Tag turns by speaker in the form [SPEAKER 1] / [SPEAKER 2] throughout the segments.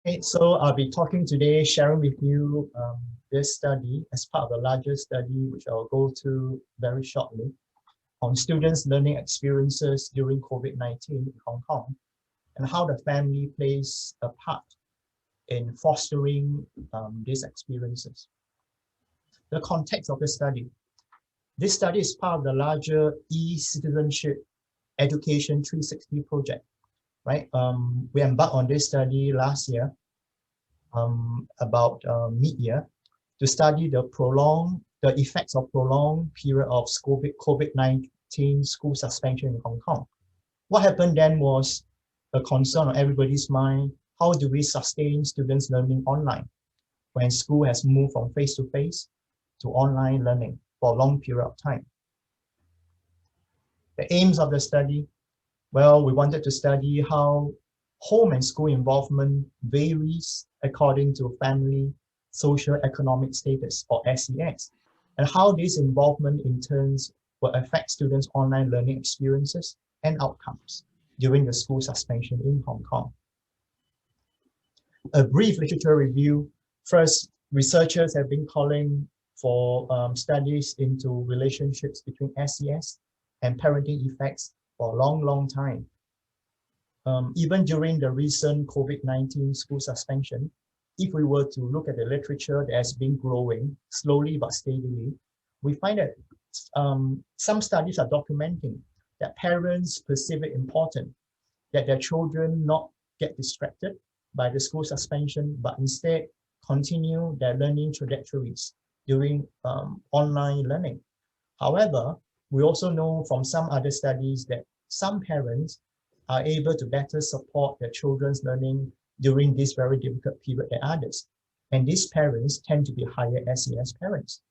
[SPEAKER 1] Okay, so I'll be talking today, sharing with you this study as part of a larger study, which I'll go to very shortly, on students' learning experiences during COVID-19 in Hong Kong, and how the family plays a part in fostering these experiences. The context of the study. This study is part of the larger e-citizenship education 360 project, right? We embarked on this study last year, about mid-year, to study the effects of prolonged period of COVID-19 school suspension in Hong Kong. What happened then was a concern on everybody's mind: how do we sustain students learning online when school has moved from face-to-face to online learning for a long period of time? The aims of the study, well, we wanted to study how home and school involvement varies according to family socioeconomic status, or SES, and how this involvement in turn will affect students' online learning experiences and outcomes during the school suspension in Hong Kong. A brief literature review. First, researchers have been calling for studies into relationships between SES and parenting effects for a long time. Even during the recent COVID-19 school suspension, if we were to look at the literature that has been growing slowly but steadily, we find that some studies are documenting that parents perceive it important that their children not get distracted by the school suspension, but instead continue their learning trajectories during online learning. However, we also know from some other studies that some parents are able to better support their children's learning during this very difficult period than others. And these parents tend to be higher SES parents.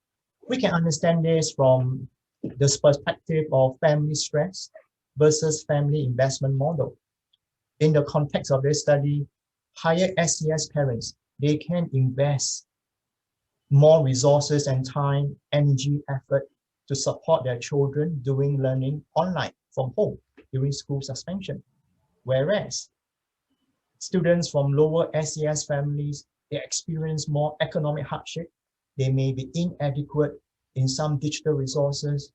[SPEAKER 1] We can understand this from the perspective of family stress versus family investment model. In the context of this study, higher SES parents, they can invest more resources and time, energy, effort to support their children doing learning online from home during school suspension. Whereas students from lower SES families, they experience more economic hardship. They may be inadequate in some digital resources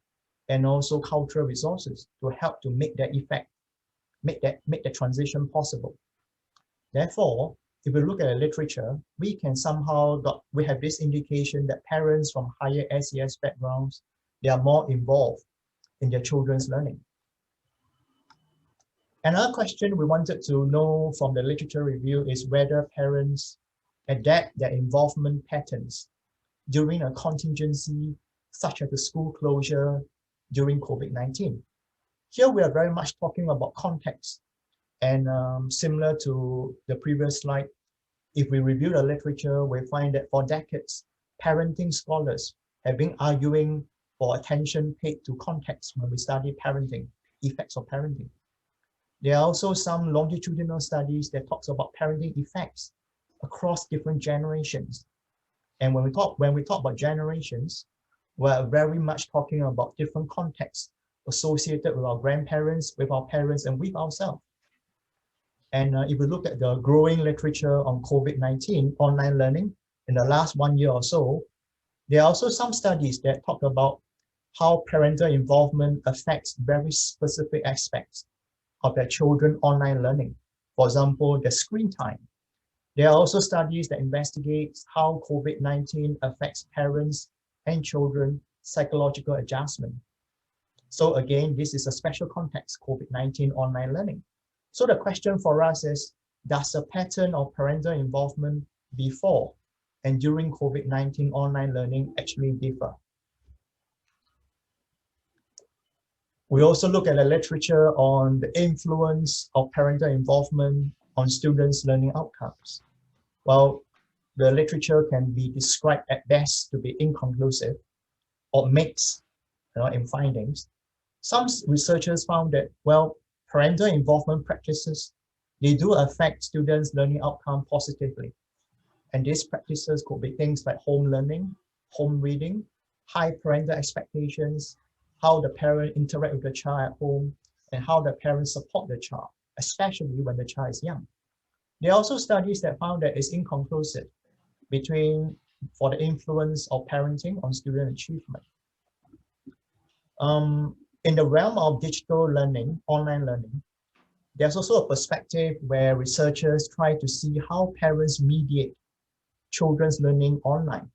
[SPEAKER 1] and also cultural resources to help to make that effect, make the transition possible. Therefore, if we look at the literature, we can somehow we have this indication that parents from higher SES backgrounds, they are more involved in their children's learning. Another question we wanted to know from the literature review is whether parents adapt their involvement patterns during a contingency such as the school closure during COVID-19. Here we are very much talking about context, and similar to the previous slide, if we review the literature, we find that for decades, parenting scholars have been arguing for attention paid to context when we study parenting, effects of parenting. There are also some longitudinal studies that talks about parenting effects across different generations. And when we talk about generations, we're very much talking about different contexts associated with our grandparents, with our parents, and with ourselves. And if we look at the growing literature on COVID-19 online learning in the last 1 year or so, there are also some studies that talk about how parental involvement affects very specific aspects of their children online learning. For example, the screen time. There are also studies that investigate how COVID-19 affects parents and children psychological adjustment. So again, this is a special context, COVID-19 online learning. So the question for us is, does the pattern of parental involvement before and during COVID-19 online learning actually differ? We also look at the literature on the influence of parental involvement on students' learning outcomes. Well, the literature can be described at best to be inconclusive or mixed in findings. Some researchers found that, well, parental involvement practices, they do affect students' learning outcome positively. And these practices could be things like home learning, home reading, high parental expectations, how the parent interact with the child at home, and how the parents support the child, especially when the child is young. There are also studies that found that it's inconclusive for the influence of parenting on student achievement. In the realm of digital learning, online learning, there's also a perspective where researchers try to see how parents mediate children's learning online.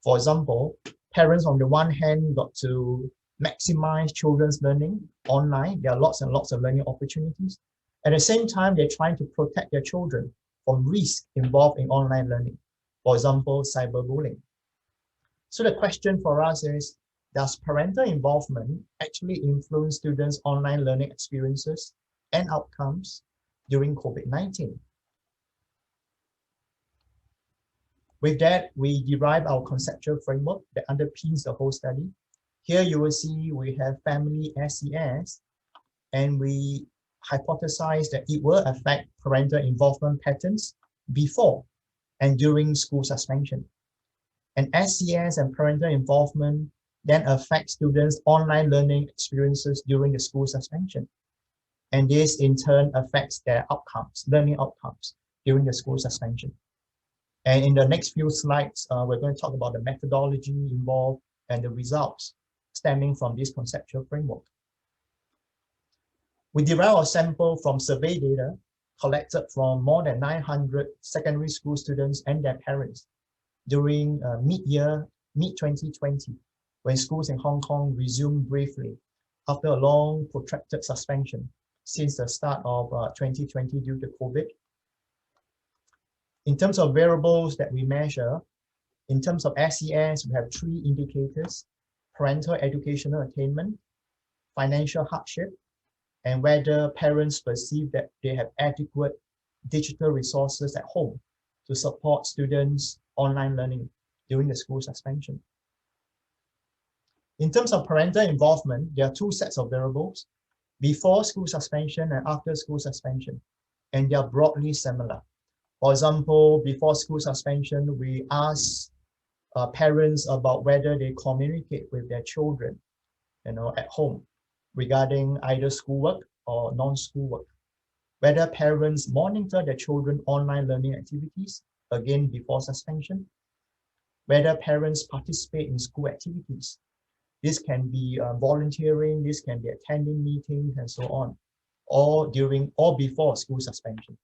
[SPEAKER 1] For example, parents on the one hand got to maximize children's learning online. There are lots and lots of learning opportunities. At the same time, they're trying to protect their children from risk involved in online learning. For example, cyberbullying. So the question for us is, does parental involvement actually influence students' online learning experiences and outcomes during COVID-19? With that, we derive our conceptual framework that underpins the whole study. Here you will see we have family SES, and we hypothesize that it will affect parental involvement patterns before and during school suspension. And SES and parental involvement then affect students' online learning experiences during the school suspension. And this in turn affects their outcomes, learning outcomes during the school suspension. And in the next few slides, we're going to talk about the methodology involved and the results stemming from this conceptual framework. We derive our sample from survey data collected from more than 900 secondary school students and their parents during mid-2020, when schools in Hong Kong resumed briefly after a long protracted suspension since the start of 2020 due to COVID. In terms of variables that we measure, in terms of SES, we have 3 indicators: parental educational attainment, financial hardship, and whether parents perceive that they have adequate digital resources at home to support students' online learning during the school suspension. In terms of parental involvement, there are 2 sets of variables: before school suspension and after school suspension, and they are broadly similar. For example, before school suspension, we ask parents about whether they communicate with their children, at home regarding either schoolwork or non-schoolwork. Whether parents monitor their children online learning activities, again before suspension. Whether parents participate in school activities. This can be volunteering, this can be attending meetings and so on, or during or before school suspension.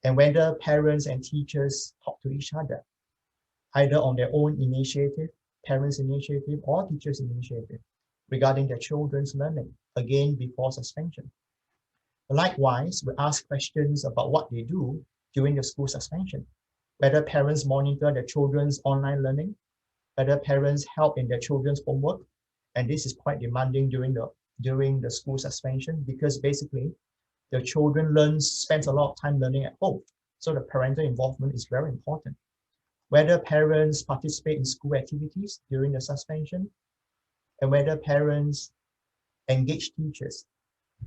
[SPEAKER 1] And whether parents and teachers talk to each other, either on their own initiative, parents' initiative, or teachers' initiative, regarding their children's learning, again before suspension. Likewise, we ask questions about what they do during the school suspension, whether parents monitor their children's online learning, whether parents help in their children's homework, and this is quite demanding during the school suspension, because basically the children spends a lot of time learning at home. So the parental involvement is very important. Whether parents participate in school activities during the suspension, and whether parents engage teachers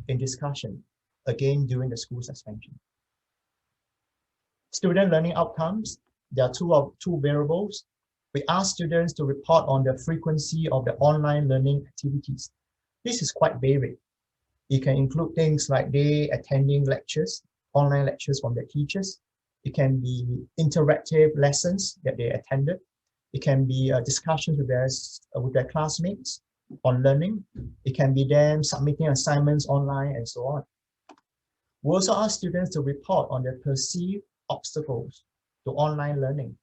[SPEAKER 1] in discussion, again during the school suspension. Student learning outcomes, there are two variables. We ask students to report on the frequency of the online learning activities. This is quite varied. It can include things like they attending lectures, online lectures from their teachers. It can be interactive lessons that they attended. It can be discussions with their classmates on learning. It can be them submitting assignments online and so on. We also ask students to report on their perceived obstacles to online learning.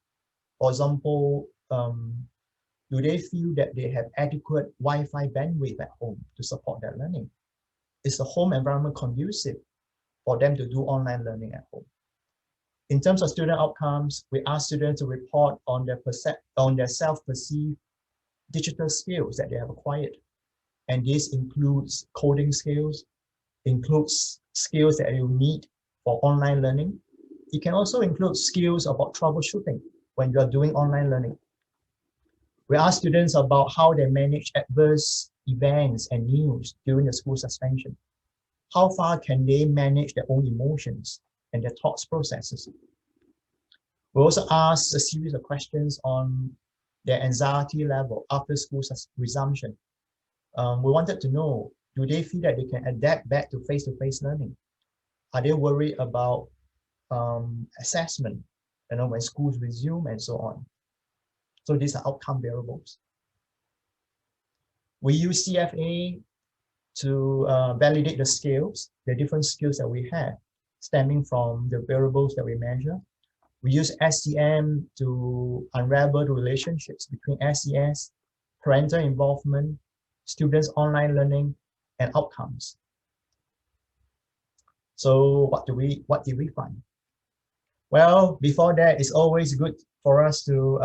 [SPEAKER 1] For example, do they feel that they have adequate Wi-Fi bandwidth at home to support their learning? Is the home environment conducive for them to do online learning at home? In terms of student outcomes, we ask students to report on their self-perceived digital skills that they have acquired. And this includes coding skills, includes skills that you need for online learning. It can also include skills about troubleshooting when you are doing online learning. We ask students about how they manage adverse events and news during the school suspension. How far can they manage their own emotions and their thoughts processes? We also ask a series of questions on their anxiety level after school resumption. We wanted to know, do they feel that they can adapt back to face-to-face learning? Are they worried about assessment, when schools resume and so on. So these are outcome variables. We use CFA to validate the skills, the different skills that we have stemming from the variables that we measure. We use SCM to unravel the relationships between SES, parental involvement, students' online learning, and outcomes. So what did we find? Well, before that, it's always good for us to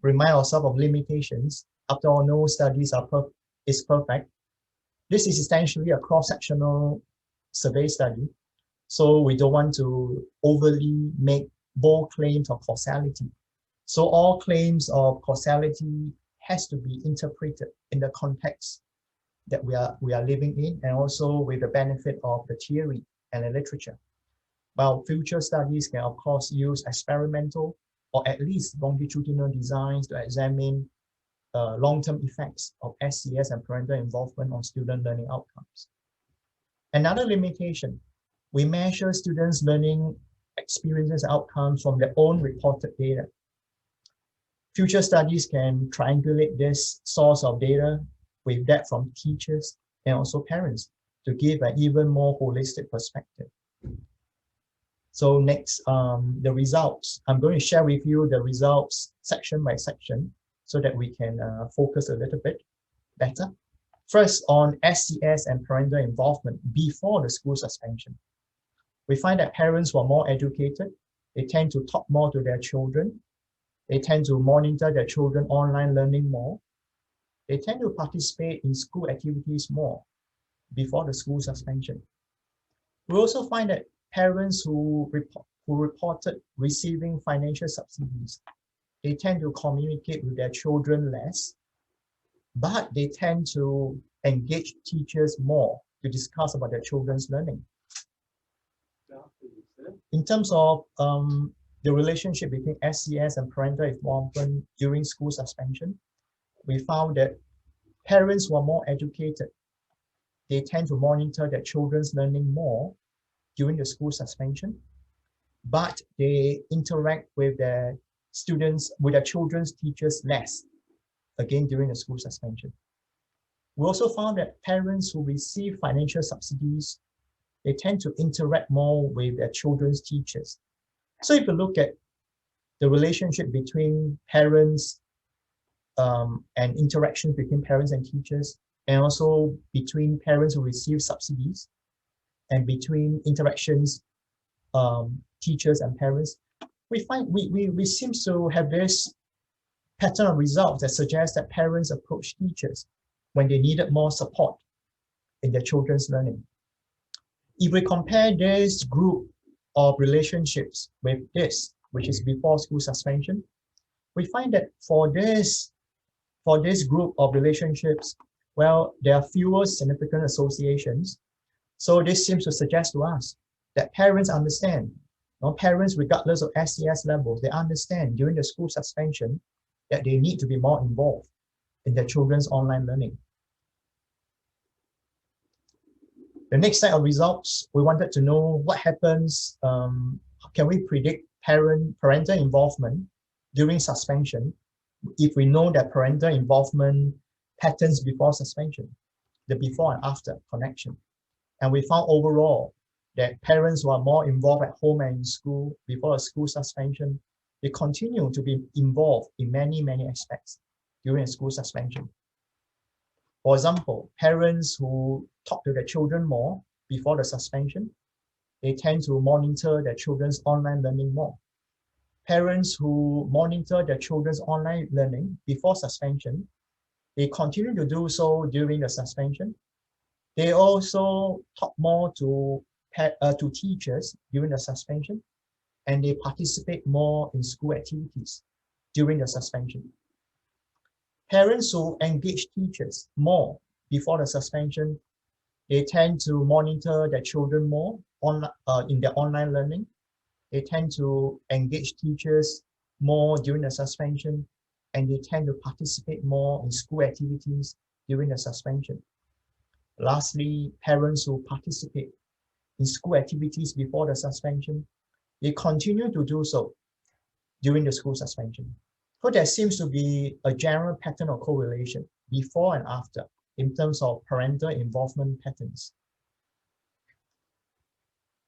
[SPEAKER 1] remind ourselves of limitations. After all, no studies is perfect. This is essentially a cross-sectional survey study, so we don't want to overly make bold claims of causality. So all claims of causality has to be interpreted in the context that we are living in, and also with the benefit of the theory and the literature. While future studies can, of course, use experimental or at least longitudinal designs to examine long-term effects of SCS and parental involvement on student learning outcomes. Another limitation, we measure students' learning experiences and outcomes from their own reported data. Future studies can triangulate this source of data with that from teachers and also parents to give an even more holistic perspective. So next, the results. I'm going to share with you the results section by section so that we can focus a little bit better. First, on SCS and parental involvement before the school suspension. We find that parents who are more educated, they tend to talk more to their children. They tend to monitor their children online learning more. They tend to participate in school activities more before the school suspension. We also find that parents who reported receiving financial subsidies, they tend to communicate with their children less, but they tend to engage teachers more to discuss about their children's learning. In terms of the relationship between SCS and parental involvement during school suspension, we found that parents who are more educated, they tend to monitor their children's learning more during the school suspension, but they interact with their children's teachers less, again during the school suspension. We also found that parents who receive financial subsidies, they tend to interact more with their children's teachers. So if you look at the relationship between parents and interactions between parents and teachers, and also between parents who receive subsidies and between interactions teachers and parents, we find we seem to have this pattern of results that suggests that parents approach teachers when they needed more support in their children's learning. If we compare this group of relationships with this, which is before school suspension, we find that for this group of relationships, well, there are fewer significant associations. So this seems to suggest to us that parents understand, parents regardless of SCS levels, they understand during the school suspension that they need to be more involved in their children's online learning. The next set of results, we wanted to know what happens, can we predict parental involvement during suspension if we know that parental involvement patterns before suspension, the before and after connection. And we found overall that parents who are more involved at home and in school before a school suspension, they continue to be involved in many, many aspects during a school suspension. For example, parents who talk to their children more before the suspension, they tend to monitor their children's online learning more. Parents who monitor their children's online learning before suspension, they continue to do so during the suspension. They also talk more to teachers during the suspension, and they participate more in school activities during the suspension. Parents who engage teachers more before the suspension, they tend to monitor their children more in their online learning. They tend to engage teachers more during the suspension, and they tend to participate more in school activities during the suspension. Lastly, parents who participate in school activities before the suspension, they continue to do so during the school suspension. So there seems to be a general pattern of correlation before and after in terms of parental involvement patterns.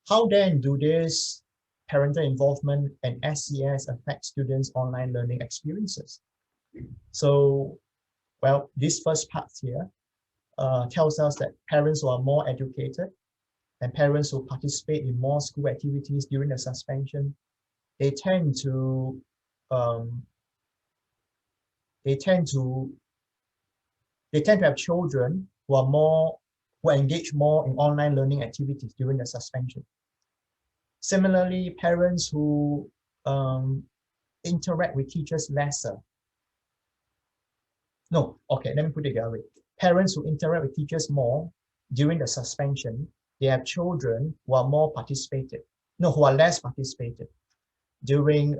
[SPEAKER 1] How then do this parental involvement and SES affect students' online learning experiences? So, well, this first part here tells us that parents who are more educated and parents who participate in more school activities during the suspension, they tend to have children who engage more in online learning activities during the suspension. Similarly, parents who interact with teachers lesser. No, okay, let me put it the other way. Parents who interact with teachers more during the suspension, they have children who are more participated. No, who are less participated during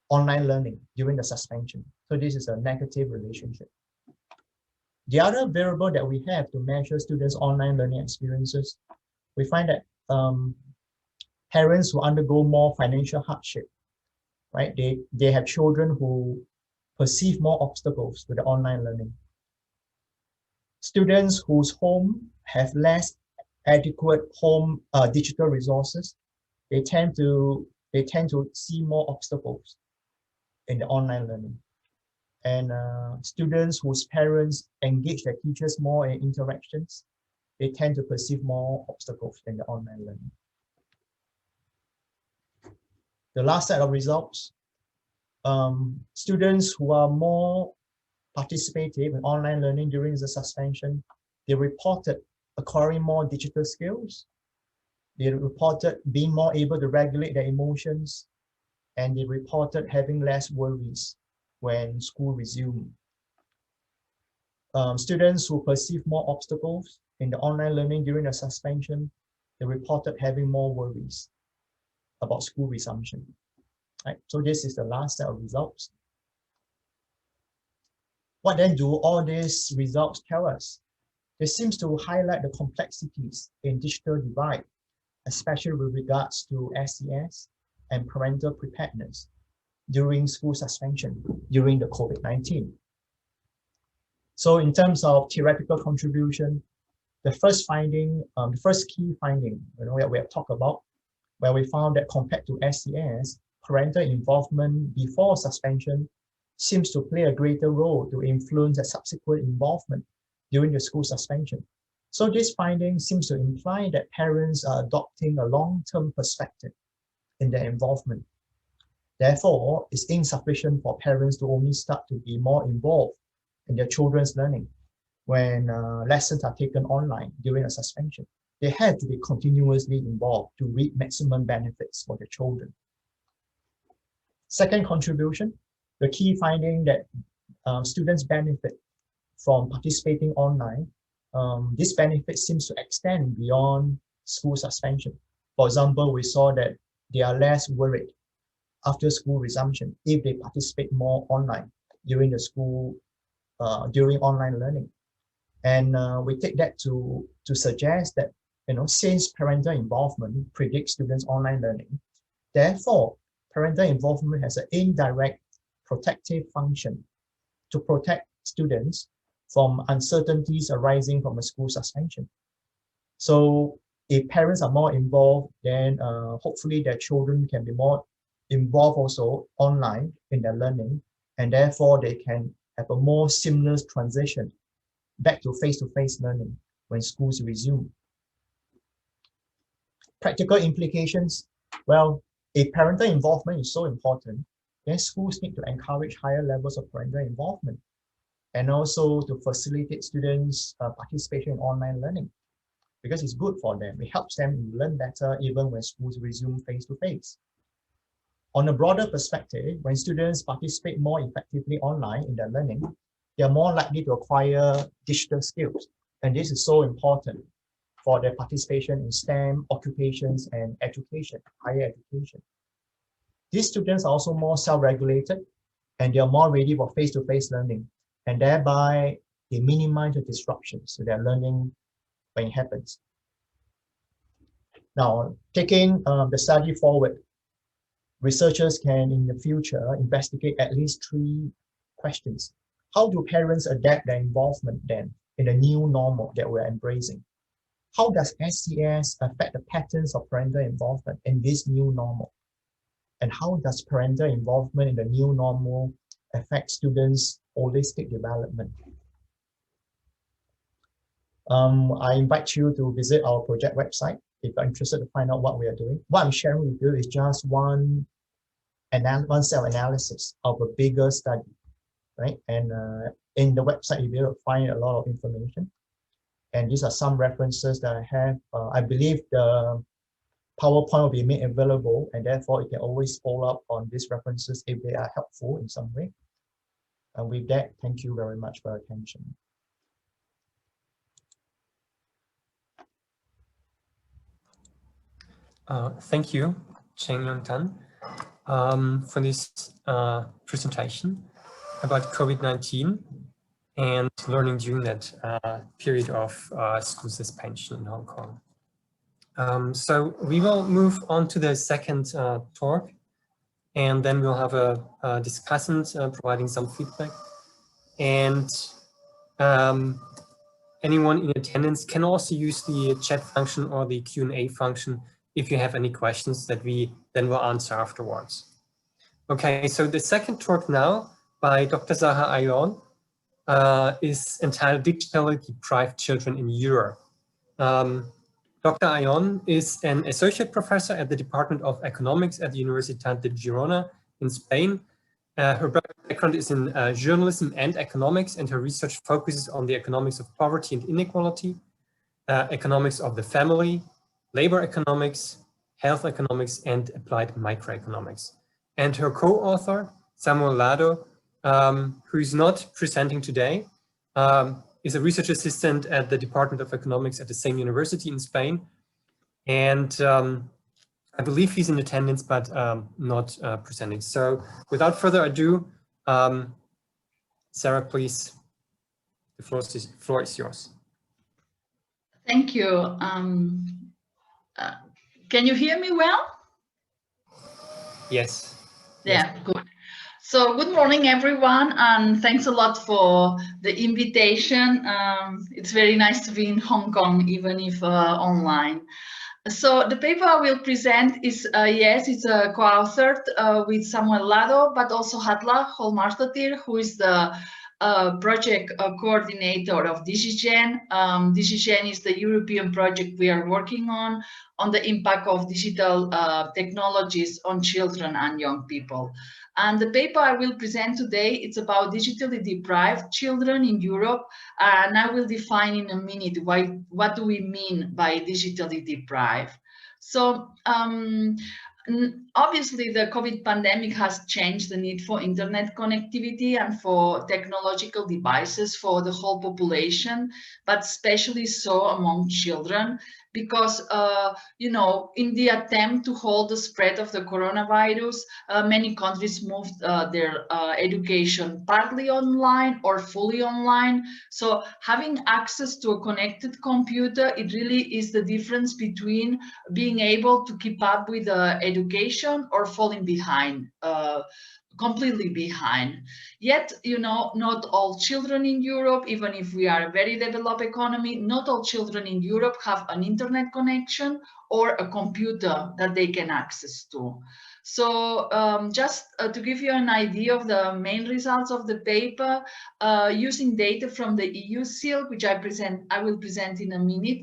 [SPEAKER 1] online learning during the suspension. So this is a negative relationship. The other variable that we have to measure students' online learning experiences, we find that parents who undergo more financial hardship, right? They have children who perceive more obstacles to the online learning. Students whose home have less adequate home digital resources, they tend to see more obstacles in the online learning. And students whose parents engage their teachers more in interactions, they tend to perceive more obstacles in the online learning. The last set of results, students who are more participative in online learning during the suspension, they reported acquiring more digital skills. They reported being more able to regulate their emotions, and they reported having less worries when school resumed. Students who perceive more obstacles in the online learning during the suspension, they reported having more worries about school resumption. Right? So this is the last set of results. What then do all these results tell us? It seems to highlight the complexities in digital divide, especially with regards to SES and parental preparedness during school suspension during the COVID-19. So in terms of theoretical contribution, the first finding, the first key finding, that we have talked about, where we found that compared to SES, parental involvement before suspension seems to play a greater role to influence the subsequent involvement during the school suspension. So this finding seems to imply that parents are adopting a long-term perspective in their involvement. Therefore, it's insufficient for parents to only start to be more involved in their children's learning when lessons are taken online during a suspension. They have to be continuously involved to reap maximum benefits for the children. Second contribution, the key finding that students benefit from participating online. This benefit seems to extend beyond school suspension. For example, we saw that they are less worried after school resumption if they participate more online during the school, during online learning. And we take that to suggest that, since parental involvement predicts students' online learning, therefore, parental involvement has an indirect protective function to protect students from uncertainties arising from a school suspension. So if parents are more involved, then hopefully their children can be more involved also online in their learning, and therefore they can have a more seamless transition back to face-to-face learning when schools resume. Practical implications, well, if parental involvement is so important, then schools need to encourage higher levels of parental involvement and also to facilitate students' participation in online learning, because it's good for them. It helps them learn better even when schools resume face-to-face. On a broader perspective, when students participate more effectively online in their learning, they are more likely to acquire digital skills. And this is so important for their participation in STEM occupations and education, higher education. These students are also more self-regulated and they are more ready for face-to-face learning, and thereby they minimize the disruptions to their learning when it happens. Now, taking the study forward, researchers can in the future investigate at least 3 questions. How do parents adapt their involvement then in the new normal that we're embracing? How does SES affect the patterns of parental involvement in this new normal? And how does parental involvement in the new normal affect students' holistic development? I invite you to visit our project website if you're interested to find out what we are doing. What I'm sharing with you is just one cell analysis of a bigger study, right? And in the website, you'll be able to find a lot of information. And these are some references that I have. I believe the PowerPoint will be made available, and therefore you can always follow up on these references if they are helpful in some way. And with that, thank you very much for your attention.
[SPEAKER 2] Thank you, Cheng Yong Tan, for this presentation about COVID-19 and learning during that period of school suspension in Hong Kong. So we will move on to the second talk, and then we'll have a discussant providing some feedback. And anyone in attendance can also use the chat function or the Q&A function if you have any questions that we then will answer afterwards. Okay, so the second talk now by Dr. Zaha Ayon is entitled Digitally Deprived Children in Europe. Dr. Ayon is an associate professor at the Department of Economics at the Universitat de Girona in Spain. Her background is in journalism and economics, and her research focuses on the economics of poverty and inequality, economics of the family, labor economics, health economics, and applied microeconomics. And her co-author, Samuel Lado, who is not presenting today, is a research assistant at the Department of Economics at the same university in Spain. And I believe he's in attendance, but not presenting. So without further ado, Sarah, please, the floor is yours.
[SPEAKER 3] Thank you. Can you hear me well?
[SPEAKER 2] Yes.
[SPEAKER 3] Yeah, yes. Good. So good morning, everyone, and thanks a lot for the invitation. It's very nice to be in Hong Kong, even if online. So the paper I will present is, yes, it's co-authored with Samuel Lado, but also Hatla Holmartotir, who is the project coordinator of DigiGen. DigiGen is the European project we are working on the impact of digital technologies on children and young people. And the paper I will present today, it's about digitally deprived children in Europe. And I will define in a minute what do we mean by digitally deprived. So obviously the COVID pandemic has changed the need for internet connectivity and for technological devices for the whole population, but especially so among children. Because, you know, in the attempt to hold the spread of the coronavirus, many countries moved their education partly online or fully online. So having access to a connected computer, it really is the difference between being able to keep up with education or falling behind. Completely behind. Yet, you know, not all children in Europe, even if we are a very developed economy, not all children in Europe have an internet connection or a computer that they can access to. So just to give you an idea of the main results of the paper, using data from the EU SILC, which I will present in a minute,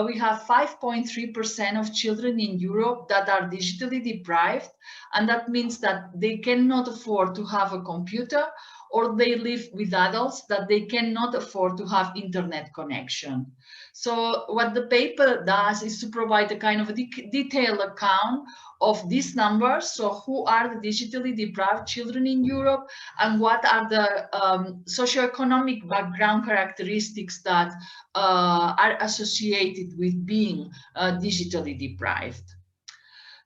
[SPEAKER 3] we have 5.3% of children in Europe that are digitally deprived. And that means that they cannot afford to have a computer, or they live with adults that they cannot afford to have internet connection. So what the paper does is to provide a kind of a detailed account of these numbers. So who are the digitally deprived children in Europe, and what are the socioeconomic background characteristics that are associated with being digitally deprived.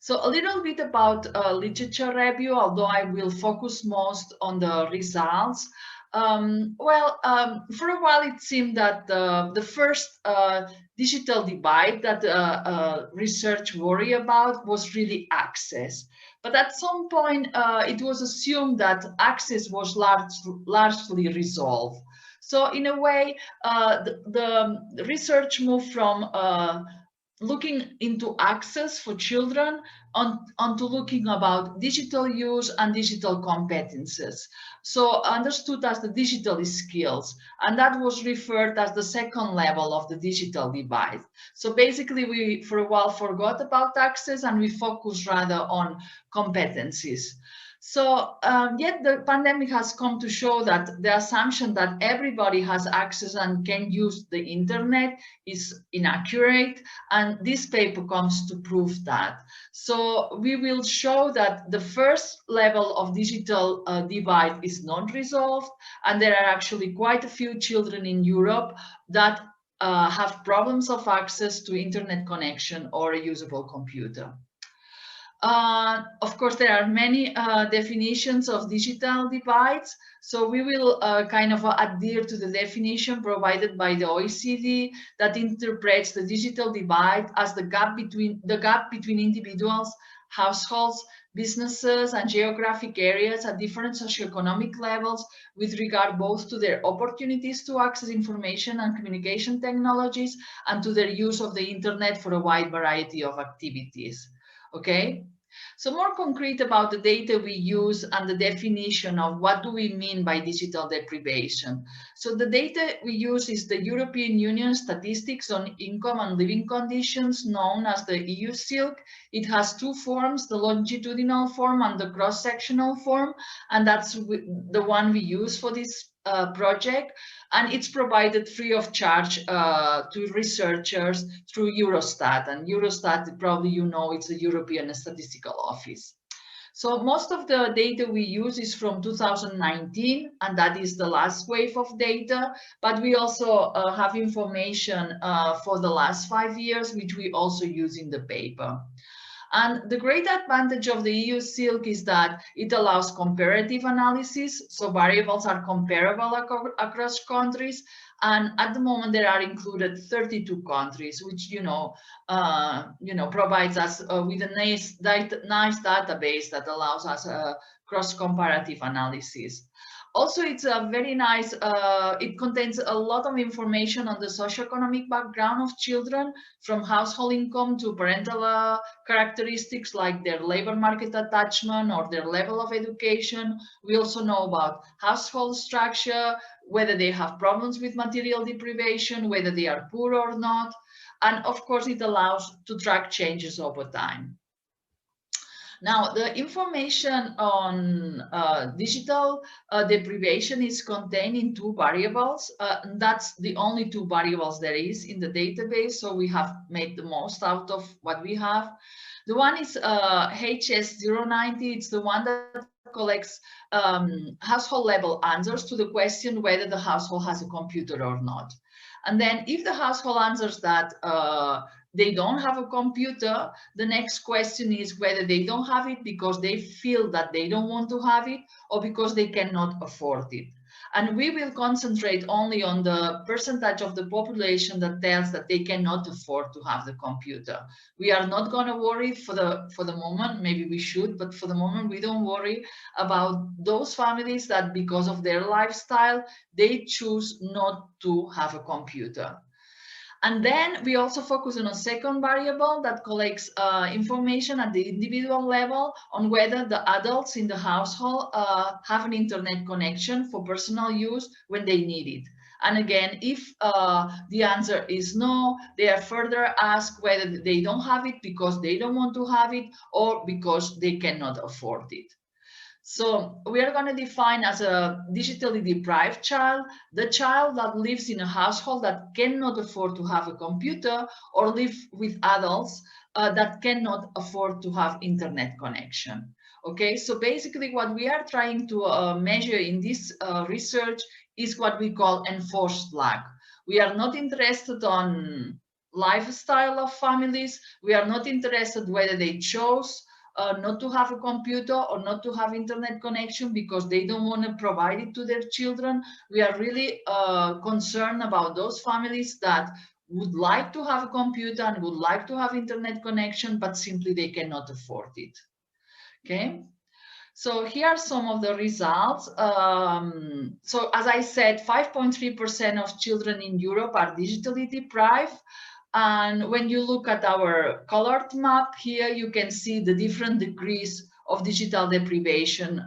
[SPEAKER 3] So a little bit about literature review, although I will focus most on the results. For a while it seemed that the first digital divide that research worry about was really access. But at some point, it was assumed that access was largely resolved. So in a way, the research moved from looking into access for children onto looking about digital use and digital competences. So understood as the digital skills, and that was referred as the second level of the digital divide. So basically we for a while forgot about access and we focused rather on competencies. So yet the pandemic has come to show that the assumption that everybody has access and can use the internet is inaccurate, and this paper comes to prove that. So we will show that the first level of digital divide is not resolved, and there are actually quite a few children in Europe that have problems of access to internet connection or a usable computer. Of course, there are many definitions of digital divides. So we will kind of adhere to the definition provided by the OECD that interprets the digital divide as the gap between individuals, households, businesses, and geographic areas at different socioeconomic levels with regard both to their opportunities to access information and communication technologies and to their use of the internet for a wide variety of activities. Okay, so more concrete about the data we use and the definition of what do we mean by digital deprivation. So the data we use is the European Union statistics on income and living conditions known as the EU SILC. It has two forms, the longitudinal form and the cross-sectional form, and that's the one we use for this project, and it's provided free of charge to researchers through Eurostat. And Eurostat, probably you know, it's a European Statistical Office. So most of the data we use is from 2019, and that is the last wave of data, but we also have information for the last 5 years, which we also use in the paper. And the great advantage of the EU SILC is that it allows comparative analysis, so variables are comparable across countries. And at the moment, there are included 32 countries, which provides us with a nice database that allows us cross-comparative analysis. Also, it's a very nice, it contains a lot of information on the socioeconomic background of children, from household income to parental characteristics like their labor market attachment or their level of education. We also know about household structure, whether they have problems with material deprivation, whether they are poor or not. And of course, it allows to track changes over time. Now, the information on digital deprivation is contained in two variables. That's the only two variables there is in the database, so we have made the most out of what we have. The one is HS090. It's the one that collects household level answers to the question whether the household has a computer or not. And then if the household answers that they don't have a computer, the next question is whether they don't have it because they feel that they don't want to have it or because they cannot afford it. And we will concentrate only on the percentage of the population that tells that they cannot afford to have the computer. We are not going to worry for the moment, maybe we should, but for the moment we don't worry about those families that because of their lifestyle, they choose not to have a computer. And then we also focus on a second variable that collects information at the individual level on whether the adults in the household have an internet connection for personal use when they need it. And again, if the answer is no, they are further asked whether they don't have it because they don't want to have it or because they cannot afford it. So we are going to define as a digitally deprived child, the child that lives in a household that cannot afford to have a computer or live with adults that cannot afford to have internet connection. Okay, so basically what we are trying to measure in this research is what we call enforced lack. We are not interested on lifestyle of families. We are not interested whether they chose not to have a computer or not to have internet connection because they don't want to provide it to their children. We are really concerned about those families that would like to have a computer and would like to have internet connection, but simply they cannot afford it. Okay. So here are some of the results. So as I said, 5.3% of children in Europe are digitally deprived. And when you look at our colored map here, you can see the different degrees of digital deprivation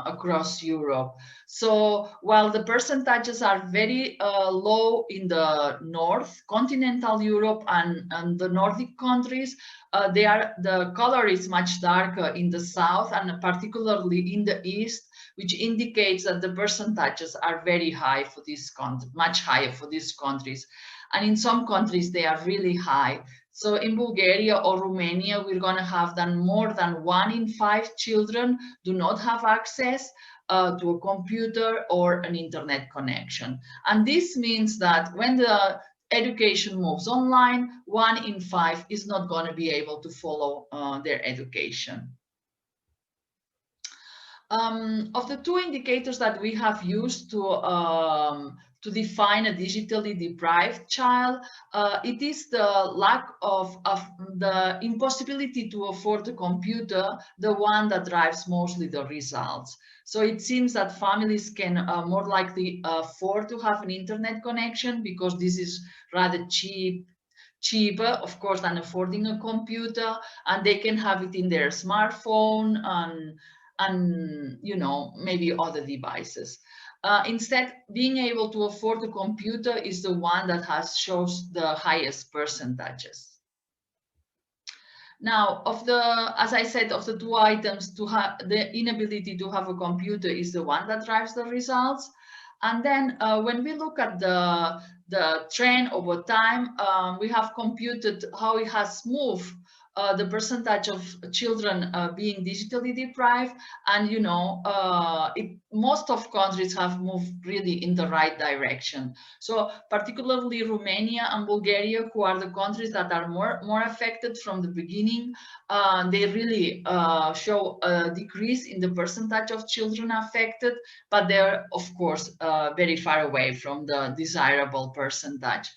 [SPEAKER 3] across Europe. So while the percentages are very low in the north, continental Europe and the Nordic countries, the color is much darker in the south and particularly in the east, which indicates that the percentages are very high for these countries, much higher for these countries. And in some countries, they are really high. So in Bulgaria or Romania, we're going to have more than 1 in 5 children do not have access to a computer or an internet connection. And this means that when the education moves online, 1 in 5 is not going to be able to follow their education. Of the 2 indicators that we have used to define a digitally deprived child, it is the lack of the impossibility to afford a computer, the one that drives mostly the results. So it seems that families can more likely afford to have an internet connection because this is rather cheaper, of course, than affording a computer, and they can have it in their smartphone and you know, maybe other devices. Instead, being able to afford a computer is the one that shows the highest percentages. Now, as I said, of the 2 items, the inability to have a computer is the one that drives the results. And then when we look at the trend over time, we have computed how it has moved the percentage of children being digitally deprived, and you know, most of countries have moved really in the right direction. So particularly Romania and Bulgaria, who are the countries that are more affected from the beginning, they really show a decrease in the percentage of children affected, but they're of course very far away from the desirable percentage.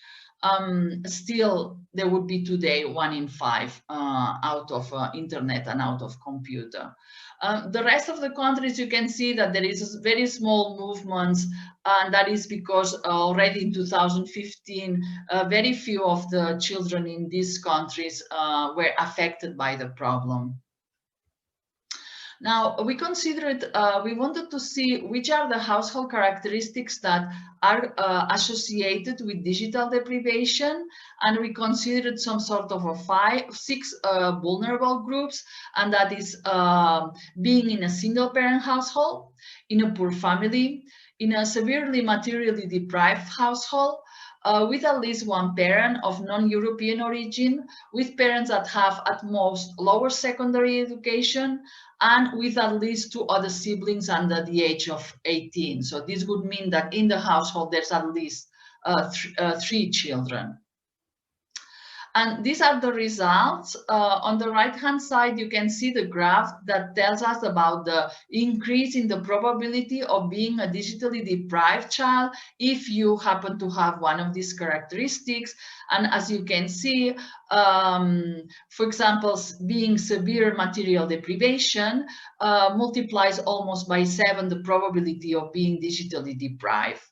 [SPEAKER 3] Still, there would be today 1 in 5 out of internet and out of computer. The rest of the countries, you can see that there is very small movements, and that is because already in 2015, very few of the children in these countries were affected by the problem. Now, we considered, we wanted to see which are the household characteristics that are associated with digital deprivation, and we considered some sort of 6 vulnerable groups, and that is being in a single-parent household, in a poor family, in a severely materially deprived household, with at least 1 parent of non-European origin, with parents that have at most lower secondary education, and with at least 2 other siblings under the age of 18. So this would mean that in the household there's at least 3 children. And these are the results. On the right-hand side, you can see the graph that tells us about the increase in the probability of being a digitally deprived child if you happen to have one of these characteristics. And as you can see, for example, being severe material deprivation multiplies almost by 7 the probability of being digitally deprived.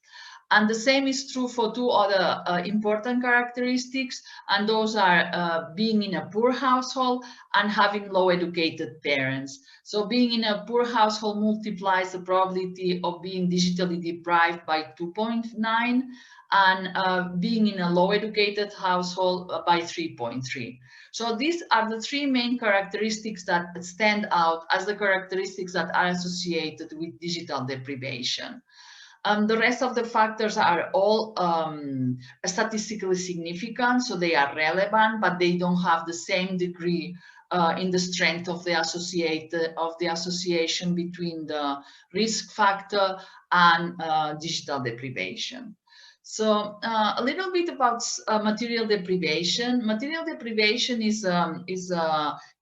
[SPEAKER 3] And the same is true for 2 other important characteristics, and those are being in a poor household and having low educated parents. So being in a poor household multiplies the probability of being digitally deprived by 2.9, and being in a low educated household by 3.3. So these are the 3 main characteristics that stand out as the characteristics that are associated with digital deprivation. The rest of the factors are all statistically significant, so they are relevant, but they don't have the same degree in the strength of the association between the risk factor and digital deprivation. So a little bit about material deprivation. Material deprivation is an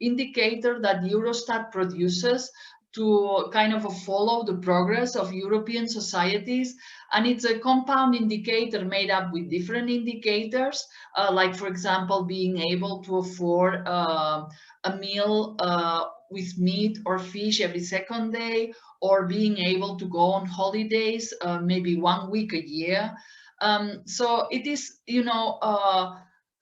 [SPEAKER 3] indicator that Eurostat produces to kind of follow the progress of European societies. And it's a compound indicator made up with different indicators, like, for example, being able to afford a meal with meat or fish every second day, or being able to go on holidays maybe 1 week a year. So it is, you know,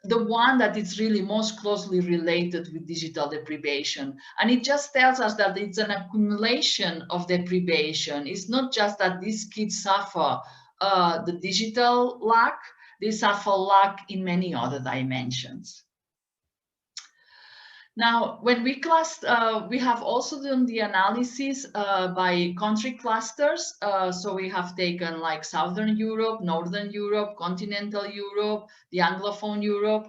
[SPEAKER 3] the one that is really most closely related with digital deprivation. And it just tells us that it's an accumulation of deprivation. It's not just that these kids suffer the digital lack, they suffer lack in many other dimensions. Now, when we we have also done the analysis by country clusters. So we have taken like Southern Europe, Northern Europe, Continental Europe, the Anglophone Europe,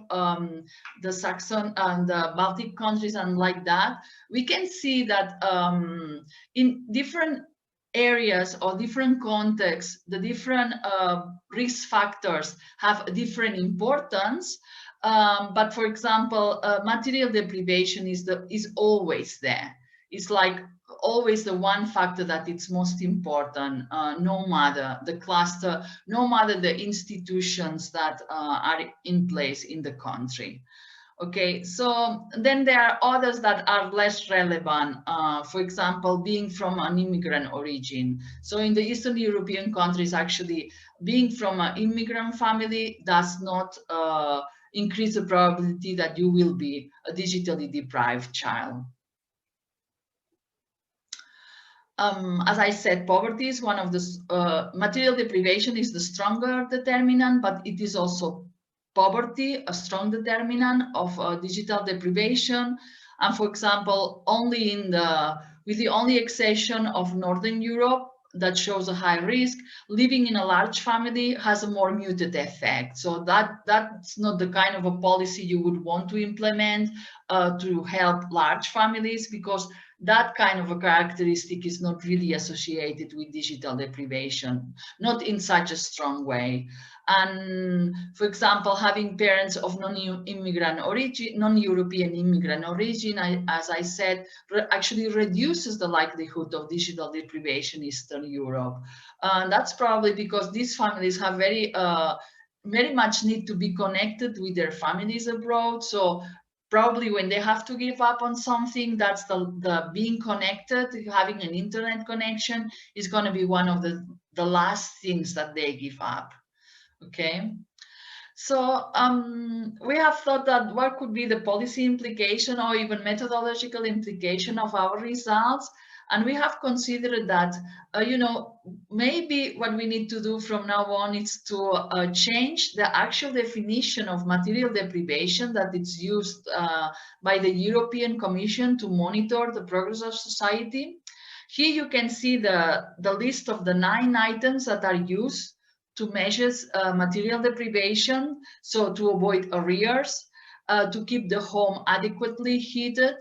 [SPEAKER 3] the Saxon and the Baltic countries, and like that. We can see that in different areas or different contexts, the different risk factors have a different importance. But for example, material deprivation is always there. It's like always the one factor that it's most important, no matter the cluster, no matter the institutions that are in place in the country. Okay, so then there are others that are less relevant. For example, being from an immigrant origin. So in the Eastern European countries, actually, being from an immigrant family does not increase the probability that you will be a digitally deprived child. As I said, poverty is one of the, material deprivation is the stronger determinant, but it is also poverty, a strong determinant of digital deprivation. And for example, only with the only exception of Northern Europe, that shows a high risk, living in a large family has a more muted effect. So that's not the kind of a policy you would want to implement to help large families, because that kind of a characteristic is not really associated with digital deprivation, not in such a strong way. And for example, having parents of non-immigrant origin, non-European immigrant origin, as I said, actually reduces the likelihood of digital deprivation in Eastern Europe. That's probably because these families have very much need to be connected with their families abroad. So probably when they have to give up on something, that's the being connected, having an internet connection is going to be one of the last things that they give up. Okay, so we have thought that what could be the policy implication or even methodological implication of our results, and we have considered that you know, maybe what we need to do from now on is to change the actual definition of material deprivation that is used by the European Commission to monitor the progress of society. Here you can see the list of the 9 items that are used to measure material deprivation, so to avoid arrears, to keep the home adequately heated,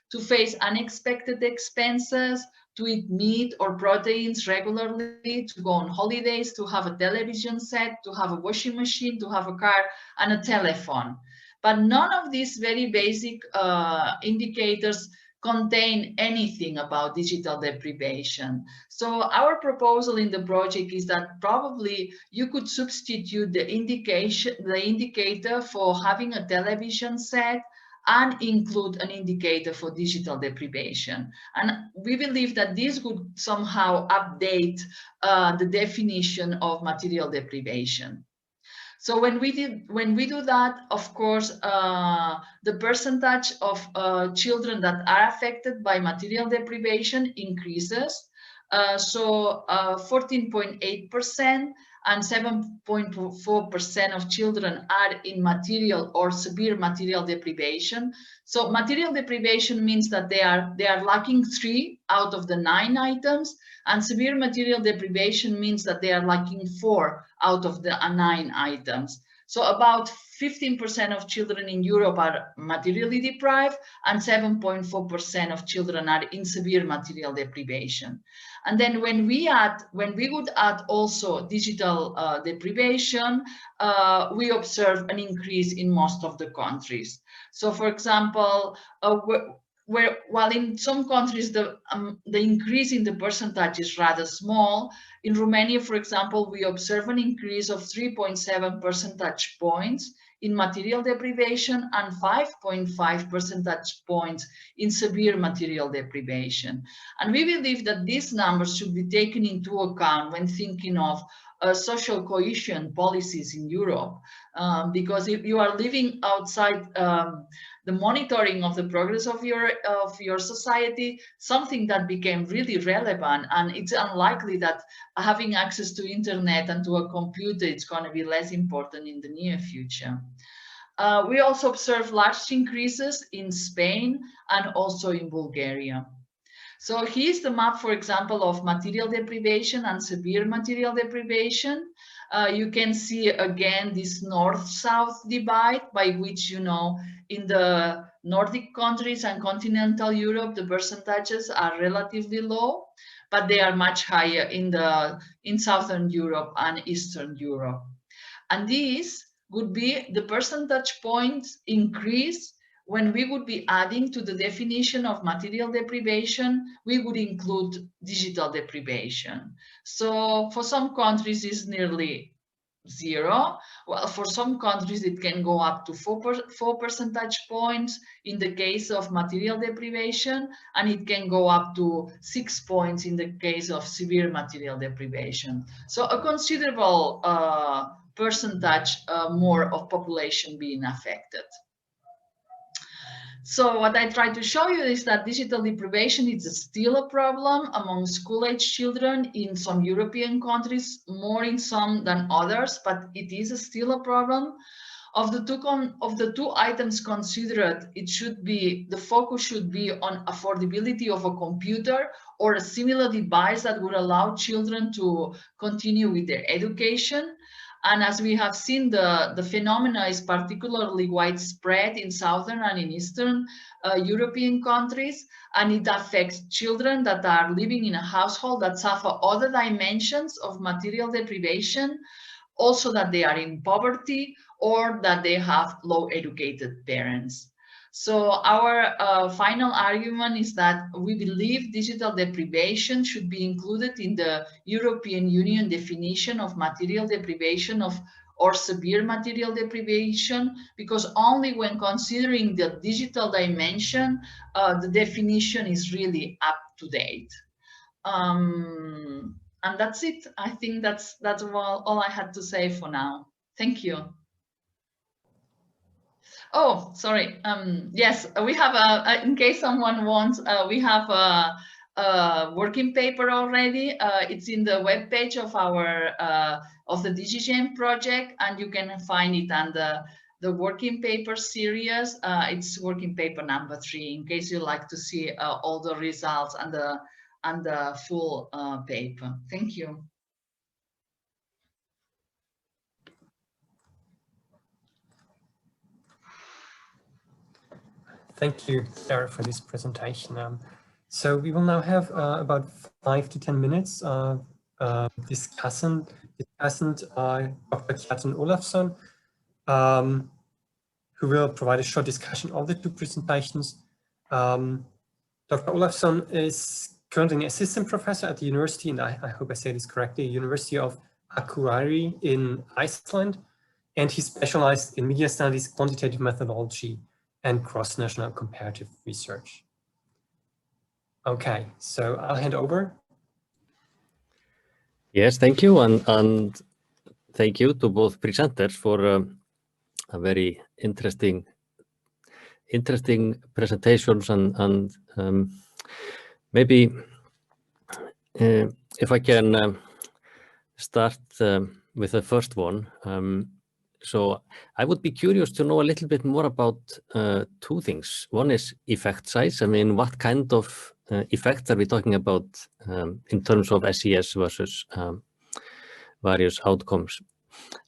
[SPEAKER 3] to face unexpected expenses, to eat meat or proteins regularly, to go on holidays, to have a television set, to have a washing machine, to have a car and a telephone. But none of these very basic indicators contain anything about digital deprivation. So our proposal in the project is that probably you could substitute the indicator for having a television set and include an indicator for digital deprivation. And we believe that this would somehow update the definition of material deprivation. So when we do that, of course, the percentage of children that are affected by material deprivation increases. So 14.8% and 7.4% of children are in material or severe material deprivation. So material deprivation means that they are lacking 3 out of the 9 items, and severe material deprivation means that they are lacking 4 out of the 9 items. So about 15% of children in Europe are materially deprived, and 7.4% of children are in severe material deprivation. And then when we would add also digital deprivation, we observe an increase in most of the countries. So for example, while in some countries the increase in the percentage is rather small, in Romania, for example, we observe an increase of 3.7 percentage points in material deprivation and 5.5 percentage points in severe material deprivation. And we believe that these numbers should be taken into account when thinking of social cohesion policies in Europe, because if you are living outside the monitoring of the progress of your society, something that became really relevant, and it's unlikely that having access to internet and to a computer is going to be less important in the near future. We also observe large increases in Spain and also in Bulgaria. So here's the map, for example, of material deprivation and severe material deprivation. You can see again this north-south divide, by which, you know, in the Nordic countries and continental Europe, the percentages are relatively low, but they are much higher in Southern Europe and Eastern Europe. And these would be the percentage points increase when we would be adding to the definition of material deprivation, we would include digital deprivation. So for some countries it's nearly 0. Well, for some countries it can go up to 4 percentage points in the case of material deprivation, and it can go up to 6 points in the case of severe material deprivation. So a considerable percentage more of population being affected. So what I try to show you is that digital deprivation is still a problem among school-age children in some European countries, more in some than others, but it is still a problem. Of the two items considered, the focus should be on affordability of a computer or a similar device that would allow children to continue with their education. And as we have seen, the phenomena is particularly widespread in Southern and in Eastern European countries, and it affects children that are living in a household that suffer other dimensions of material deprivation, also that they are in poverty or that they have low educated parents. So our final argument is that we believe digital deprivation should be included in the European Union definition of material deprivation or severe material deprivation, because only when considering the digital dimension, the definition is really up to date. And that's it. I think that's all I had to say for now. Thank you. Oh, sorry. Yes, we have in case someone wants, we have a working paper already. It's in the webpage of our of the DigiGen project, and you can find it under the working paper series. It's working paper number 3. In case you like to see all the results and the full paper. Thank you.
[SPEAKER 2] Thank you, Sarah, for this presentation. So we will now have about 5 to 10 minutes discussant Dr. Kjartan Olafsson, who will provide a short discussion of the 2 presentations. Dr. Olafsson is currently an assistant professor at the university, and I hope I say this correctly, University of Akureyri in Iceland, and he specialized in media studies, quantitative methodology, and cross-national comparative research. Okay, so I'll hand over.
[SPEAKER 4] Yes, thank you, and thank you to both presenters for a very interesting presentations, and maybe if I can start with the first one. So I would be curious to know a little bit more about 2 things. One is effect size. I mean, what kind of effects are we talking about in terms of SES versus various outcomes?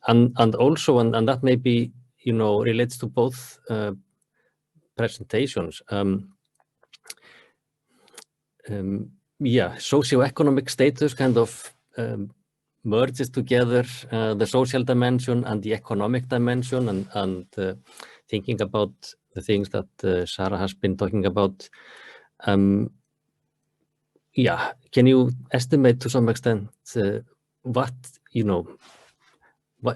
[SPEAKER 4] and also, and that maybe, you know, relates to both presentations. Yeah, socioeconomic status kind of merges together the social dimension and the economic dimension, and thinking about the things that Sarah has been talking about. Yeah, can you estimate to some extent what, you know,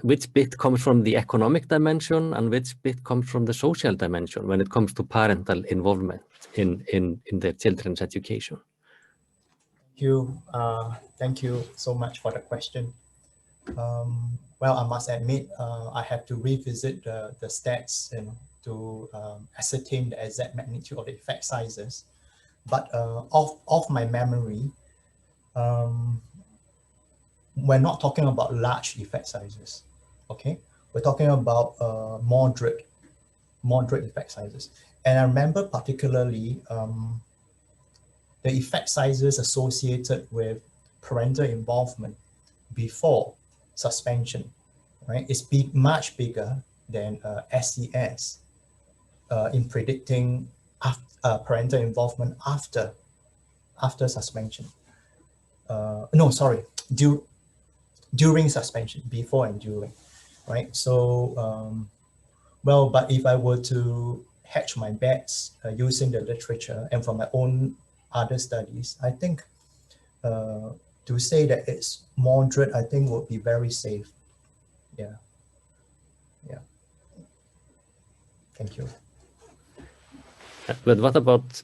[SPEAKER 4] which bit comes from the economic dimension and which bit comes from the social dimension when it comes to parental involvement in their children's education?
[SPEAKER 1] Thank you so much for the question. Well, I must admit, I have to revisit the stats, you know, to ascertain the exact magnitude of the effect sizes. But of my memory, we're not talking about large effect sizes, okay? We're talking about moderate effect sizes. And I remember particularly the effect sizes associated with parental involvement before suspension, right? It's much bigger than SES in predicting parental involvement after suspension. No, sorry, during suspension, before and during, right? So, well, but if I were to hedge my bets using the literature and from my own other studies, I think to say that it's moderate, I think would be very safe. Yeah. Yeah. Thank you.
[SPEAKER 4] But what about,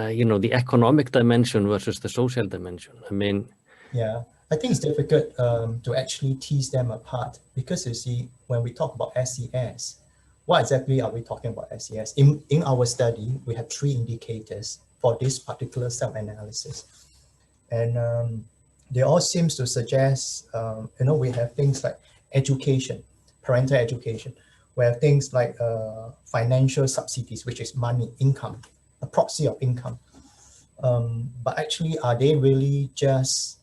[SPEAKER 4] you know, the economic dimension versus the social dimension? I mean,
[SPEAKER 1] yeah, I think it's difficult to actually tease them apart because you see, when we talk about SES, what exactly are we talking about SES? In our study, we have 3 indicators for this particular self-analysis. And they all seems to suggest, you know, we have things like education, parental education. We have things like financial subsidies, which is money, income, a proxy of income. But actually, are they really just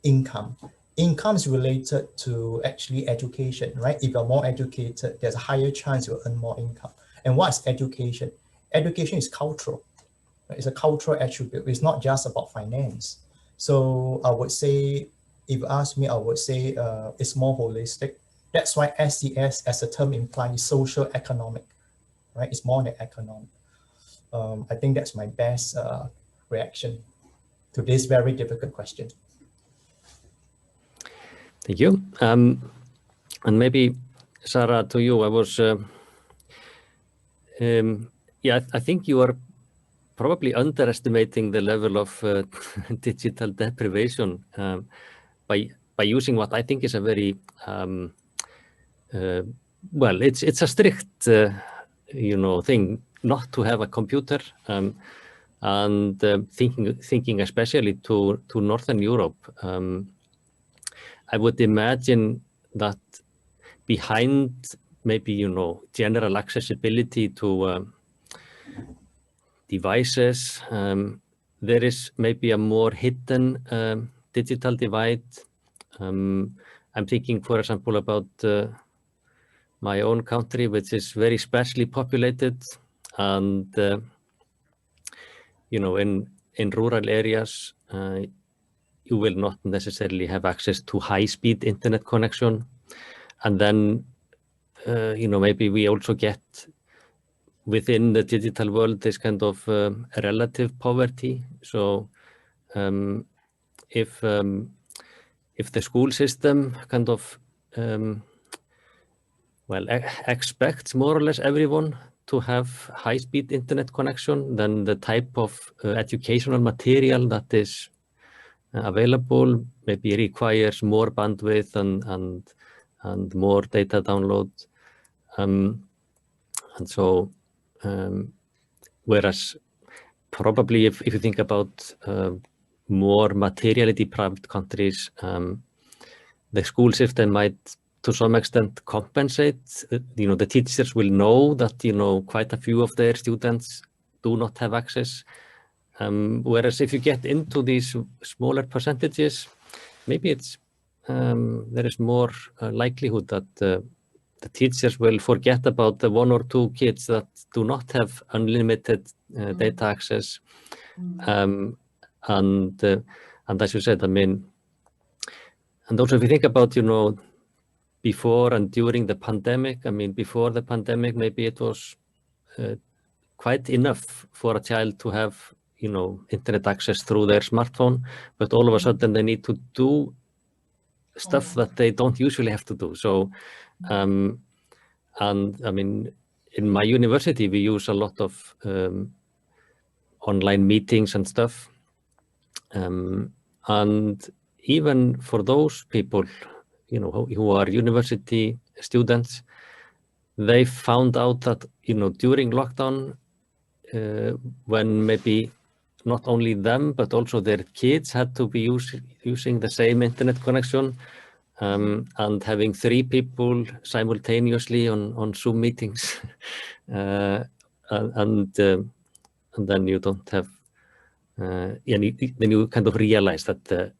[SPEAKER 1] income? Income is related to actually education, right? If you're more educated, there's a higher chance you'll earn more income. And what's education? Education is cultural. It's a cultural attribute. It's not just about finance. So I would say, if you ask me, I would say it's more holistic. That's why SES as a term implies social economic, right? It's more than economic. I think that's my best reaction to this very difficult question.
[SPEAKER 4] thank you. And maybe, Sarah, to you, I was, yeah, I think you are probably underestimating the level of digital deprivation by using what I think is a very, well, it's a strict, you know, thing not to have a computer, and thinking especially to Northern Europe. I would imagine that behind maybe, you know, general accessibility to devices, there is maybe a more hidden digital divide. I'm thinking, for example, about my own country, which is very sparsely populated, and you know, in rural areas, you will not necessarily have access to high-speed internet connection, and then you know, maybe we also get within the digital world this kind of relative poverty. So if the school system kind of well, expects more or less everyone to have high-speed internet connection, then the type of educational material that is available maybe requires more bandwidth and more data download. And so, whereas probably if you think about more materially deprived countries, the school system might to some extent compensate. You know, the teachers will know that, you know, quite a few of their students do not have access. Whereas if you get into these smaller percentages, maybe it's there is more likelihood that the teachers will forget about the 1 or 2 kids that do not have unlimited data access. And as you said, I mean, and also if you think about, you know, before and during the pandemic, I mean, before the pandemic, maybe it was quite enough for a child to have, you know, internet access through their smartphone, but all of a sudden they need to do stuff that they don't usually have to do. So, and I mean, in my university, we use a lot of online meetings and stuff. And even for those people, you know, who are university students, they found out that, you know, during lockdown, when maybe not only them, but also their kids had to be using the same internet connection, and having 3 people simultaneously on Zoom meetings, and then you don't have, then you kind of realize that the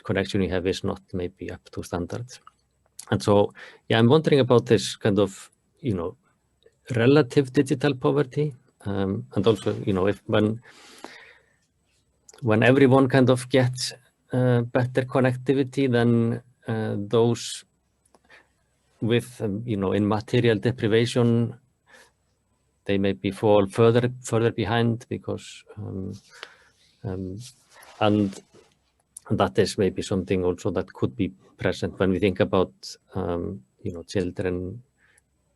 [SPEAKER 4] connection you have is not maybe up to standards. And so, yeah, I'm wondering about this kind of, you know, relative digital poverty, and also, you know, if when everyone kind of gets better connectivity, then those with, you know, in material deprivation, they maybe fall further behind, because and that is maybe something also that could be present when we think about, you know, children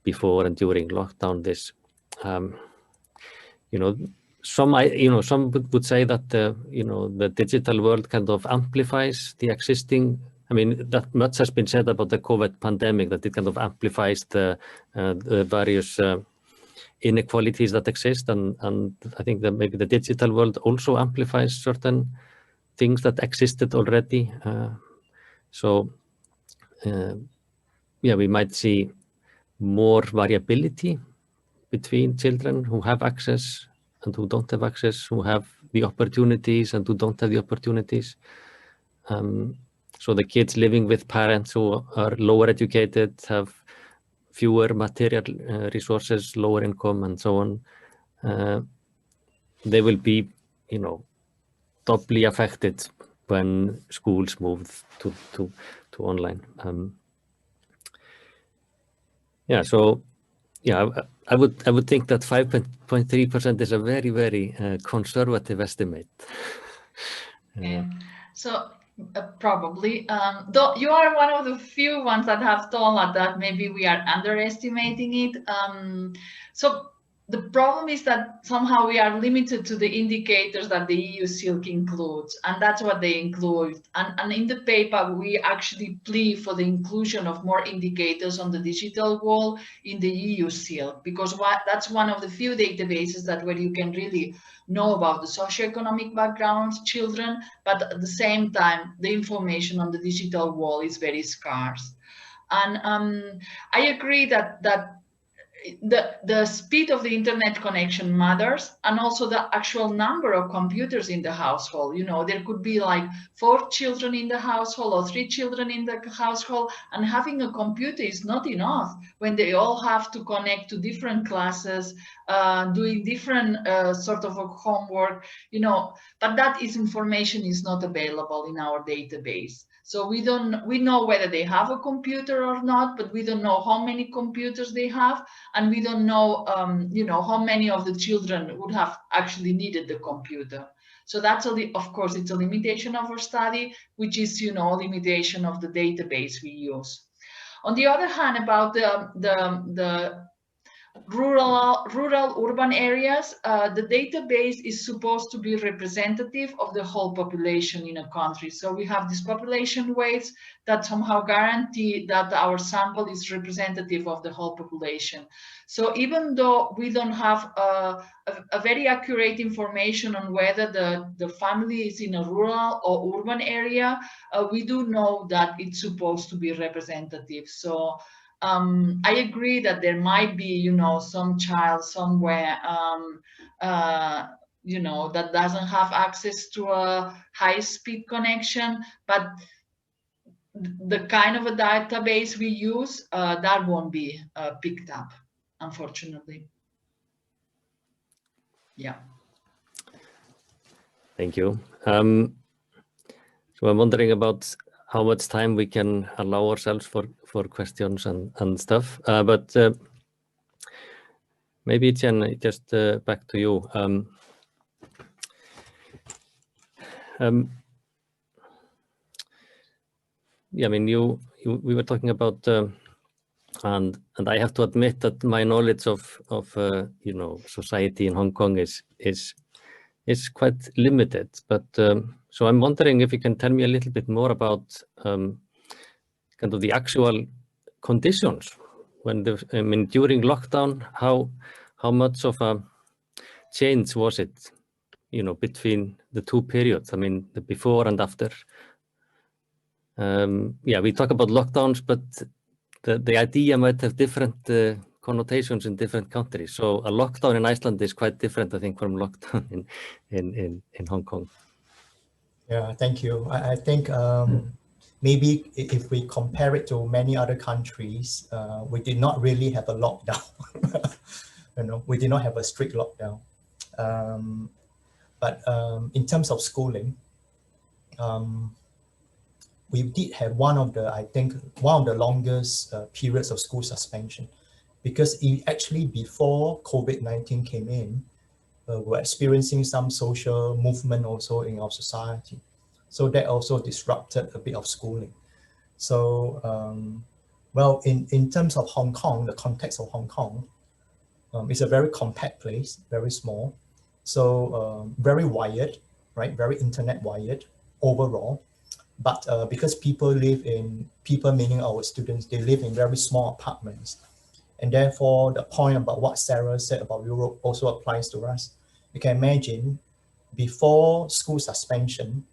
[SPEAKER 4] before and during lockdown. This, you know, some would say that you know, the digital world kind of amplifies the existing. I mean, that much has been said about the COVID pandemic, that it kind of amplifies the various inequalities that exist, and I think that maybe the digital world also amplifies certain things that existed already. So yeah, we might see more variability between children who have access and who don't have access, who have the opportunities and who don't have the opportunities. So the kids living with parents who are lower educated, have fewer material resources, lower income, and so on, they will be, you know, doubly affected when schools move to online. Yeah, so yeah, I would think that 5.3% is a very, very conservative estimate.
[SPEAKER 3] So probably, though you are one of the few ones that have told that maybe we are underestimating it. So the problem is that somehow we are limited to the indicators that the EU Silk includes, and that's what they include. And in the paper, we actually plea for the inclusion of more indicators on the digital wall in the EU Silk, because that's one of the few databases that where you can really know about the socioeconomic backgrounds, children, but at the same time, the information on the digital wall is very scarce. And I agree that the speed of the internet connection matters, and also the actual number of computers in the household. You know, there could be like 4 children in the household or 3 children in the household, and having a computer is not enough when they all have to connect to different classes, doing different sort of homework, you know, but that information is not available in our database. So we know whether they have a computer or not, but we don't know how many computers they have, and we don't know, you know, how many of the children would have actually needed the computer. So that's of course, it's a limitation of our study, which is, you know, a limitation of the database we use. On the other hand, about the rural urban areas, the database is supposed to be representative of the whole population in a country. So we have these population weights that somehow guarantee that our sample is representative of the whole population. So even though we don't have a very accurate information on whether the family is in a rural or urban area, we do know that it's supposed to be representative. So I agree that there might be, you know, some child somewhere, you know, that doesn't have access to a high-speed connection, but the kind of a database we use, that won't be picked up, unfortunately. Yeah.
[SPEAKER 4] Thank you. So I'm wondering about how much time we can allow ourselves for questions and stuff. But maybe Jen, just back to you. Yeah, I mean, we were talking about, and I have to admit that my knowledge of you know, society in Hong Kong is quite limited. But so I'm wondering if you can tell me a little bit more about kind of the actual conditions when I mean, during lockdown, how much of a change was it, you know, between the two periods? I mean, the before and after. Yeah, we talk about lockdowns, but the idea might have different connotations in different countries. So a lockdown in Iceland is quite different, I think, from lockdown in Hong Kong.
[SPEAKER 1] Yeah, thank you. I think maybe if we compare it to many other countries, we did not really have a lockdown. You know, we did not have a strict lockdown. But in terms of schooling, we did have one of the longest periods of school suspension, because actually before COVID-19 came in, we're experiencing some social movement also in our society. So that also disrupted a bit of schooling. So, well, in terms of Hong Kong, the context of Hong Kong, it's a very compact place, very small. So very wired, right? Very internet wired overall. But because people meaning our students, they live in very small apartments. And therefore, the point about what Sarah said about Europe also applies to us. You can imagine, before school suspension,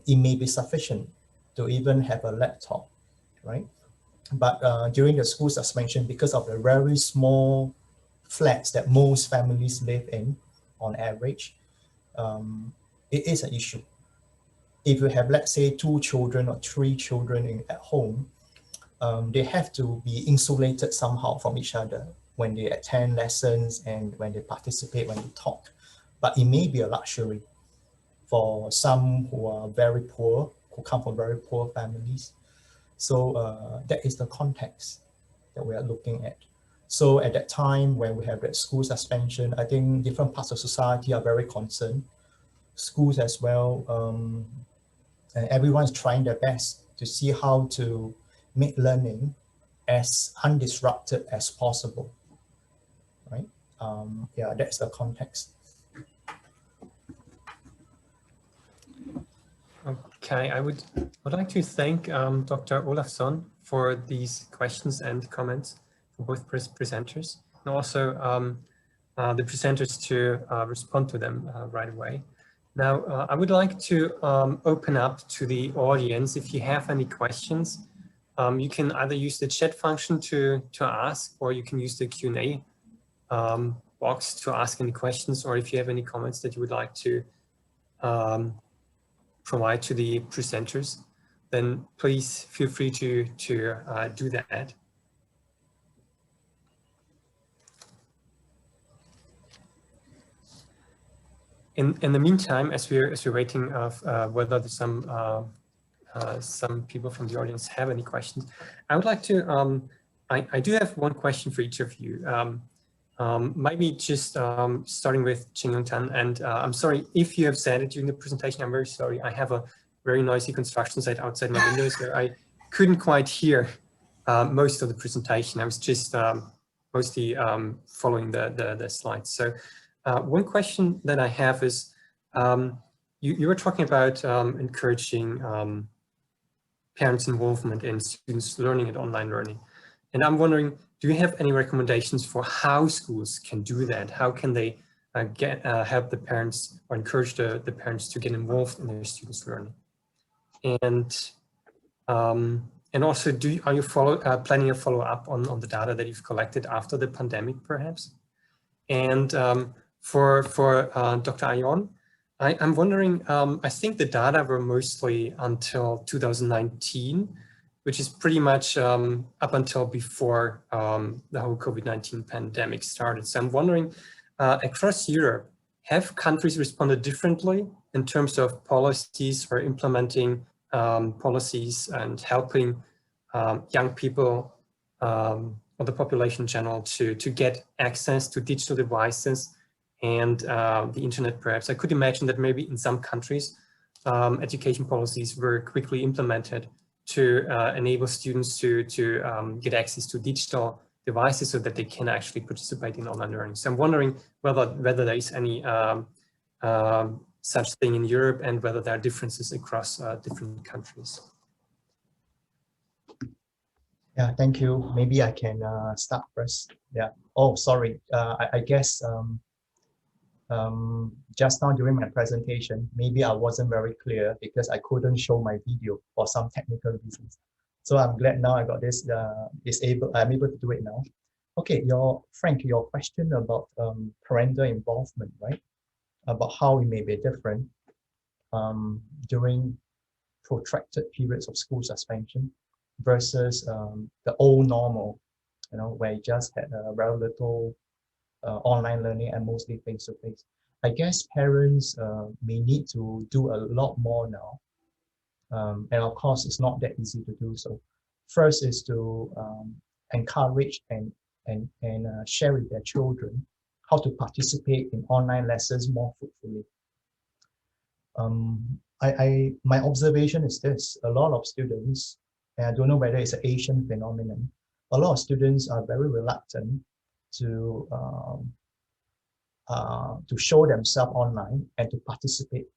[SPEAKER 1] it may be sufficient to even have a laptop, right? But during the school suspension, because of the very small flats that most families live in on average, it is an issue. If you have, let's say, 2 children or 3 children at home, they have to be insulated somehow from each other when they attend lessons and when they participate, when they talk. But it may be a luxury for some who are very poor, who come from very poor families. So that is the context that we are looking at. So at that time, when we have that school suspension, I think different parts of society are very concerned. Schools as well, and everyone's trying their best to see how to make learning as undisrupted as possible, right? Yeah, that's the context.
[SPEAKER 2] Okay, I would like to thank Dr. Olafsson for these questions and comments for both presenters, and also the presenters to respond to them right away. Now, I would like to open up to the audience. If you have any questions, you can either use the chat function to ask, or you can use the Q&A box to ask any questions, or if you have any comments that you would like to provide to the presenters, then please feel free to do that. In the meantime, as we're waiting whether some people from the audience have any questions, I would like to. I do have one question for each of you. Maybe just starting with Chin Tan, and I'm sorry if you have said it during the presentation. I'm very sorry. I have a very noisy construction site outside my window, so I couldn't quite hear most of the presentation. I was just mostly following the slides. So one question that I have is, you were talking about encouraging parents' involvement in students' learning and online learning. And I'm wondering, do you have any recommendations for how schools can do that? How can they help the parents or encourage the parents to get involved in their students' learning? And also, are you planning a follow-up on the data that you've collected after the pandemic, perhaps? And for Dr. Ayon, I'm wondering, I think the data were mostly until 2019, which is pretty much up until before the whole COVID-19 pandemic started. So I'm wondering, across Europe, have countries responded differently in terms of policies or implementing policies and helping young people or the population in general to get access to digital devices and the internet perhaps? I could imagine that maybe in some countries, education policies were quickly implemented to enable students to get access to digital devices so that they can actually participate in online learning. So I'm wondering whether there is any such thing in Europe and whether there are differences across different countries.
[SPEAKER 1] Yeah, thank you. Maybe I can start first. Yeah. Oh, sorry. I guess just now during my presentation, maybe I wasn't very clear because I couldn't show my video for some technical reasons. So I'm glad now I got this I'm able to do it now. Okay, Frank, your question about parental involvement, right? About how it may be different during protracted periods of school suspension versus the old normal, where you just had very little online learning and mostly face-to-face. I guess parents may need to do a lot more now. And of course, it's not that easy to do so. First is to encourage and share with their children how to participate in online lessons more fruitfully. My observation is this: a lot of students, and I don't know whether it's an Asian phenomenon, a lot of students are very reluctant to show themselves online and to participate.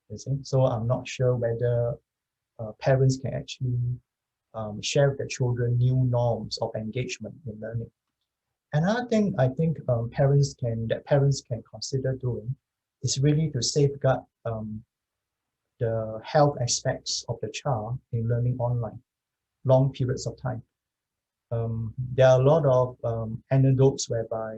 [SPEAKER 1] You see? So I'm not sure whether parents can actually share with their children new norms of engagement in learning. Another thing I think parents can consider doing is really to safeguard the health aspects of the child in learning online, long periods of time. There are a lot of anecdotes whereby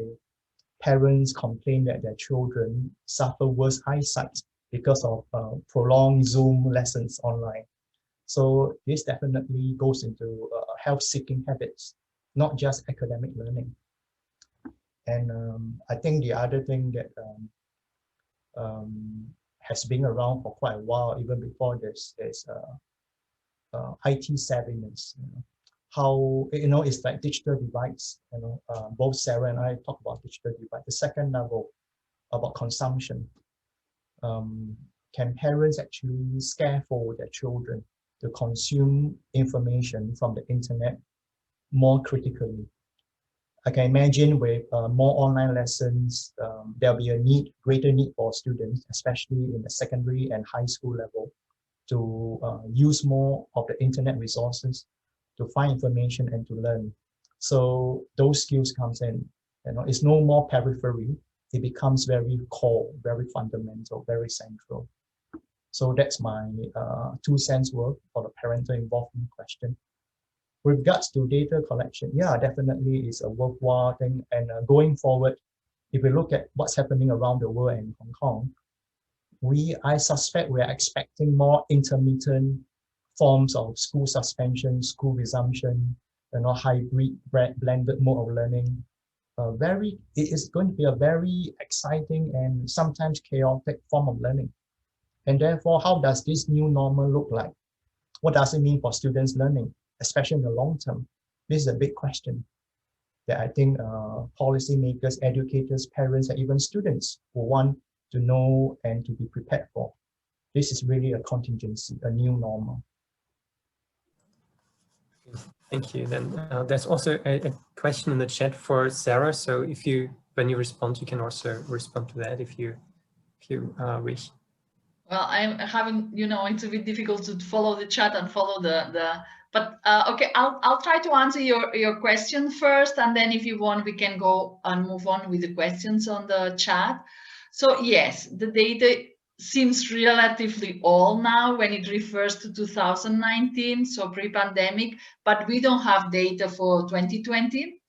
[SPEAKER 1] parents complain that their children suffer worse eyesight because of prolonged Zoom lessons online. So this definitely goes into health-seeking habits, not just academic learning. And I think the other thing that has been around for quite a while, even before this, is IT savviness. How it's like digital divides. Both Sarah and I talk about digital divide. The second level about consumption. Can parents actually scaffold their children to consume information from the internet more critically? I can imagine with more online lessons, there'll be a greater need for students, especially in the secondary and high school level, to use more of the internet resources to find information and to learn. So those skills comes in. It's no more periphery. It becomes very core, very fundamental, very central. So that's my 2 cents worth for the parental involvement question. With regards to data collection, yeah, definitely is a worthwhile thing. And going forward, if we look at what's happening around the world and Hong Kong, I suspect we're expecting more intermittent forms of school suspension, school resumption, hybrid blended mode of learning. It is going to be a very exciting and sometimes chaotic form of learning. And therefore, how does this new normal look like? What does it mean for students' learning, especially in the long term? This is a big question that I think policymakers, educators, parents, and even students will want to know and to be prepared for. This is really a contingency, a new normal.
[SPEAKER 2] Thank you. Then there's also a question in the chat for Sarah. So when you respond, you can also respond to that if you wish.
[SPEAKER 3] Well, I'm having, it's a bit difficult to follow the chat and follow but okay, I'll try to answer your question first, and then if you want, we can go and move on with the questions on the chat. So yes, the data seems relatively old now when it refers to 2019, so pre-pandemic, but we don't have data for 2020.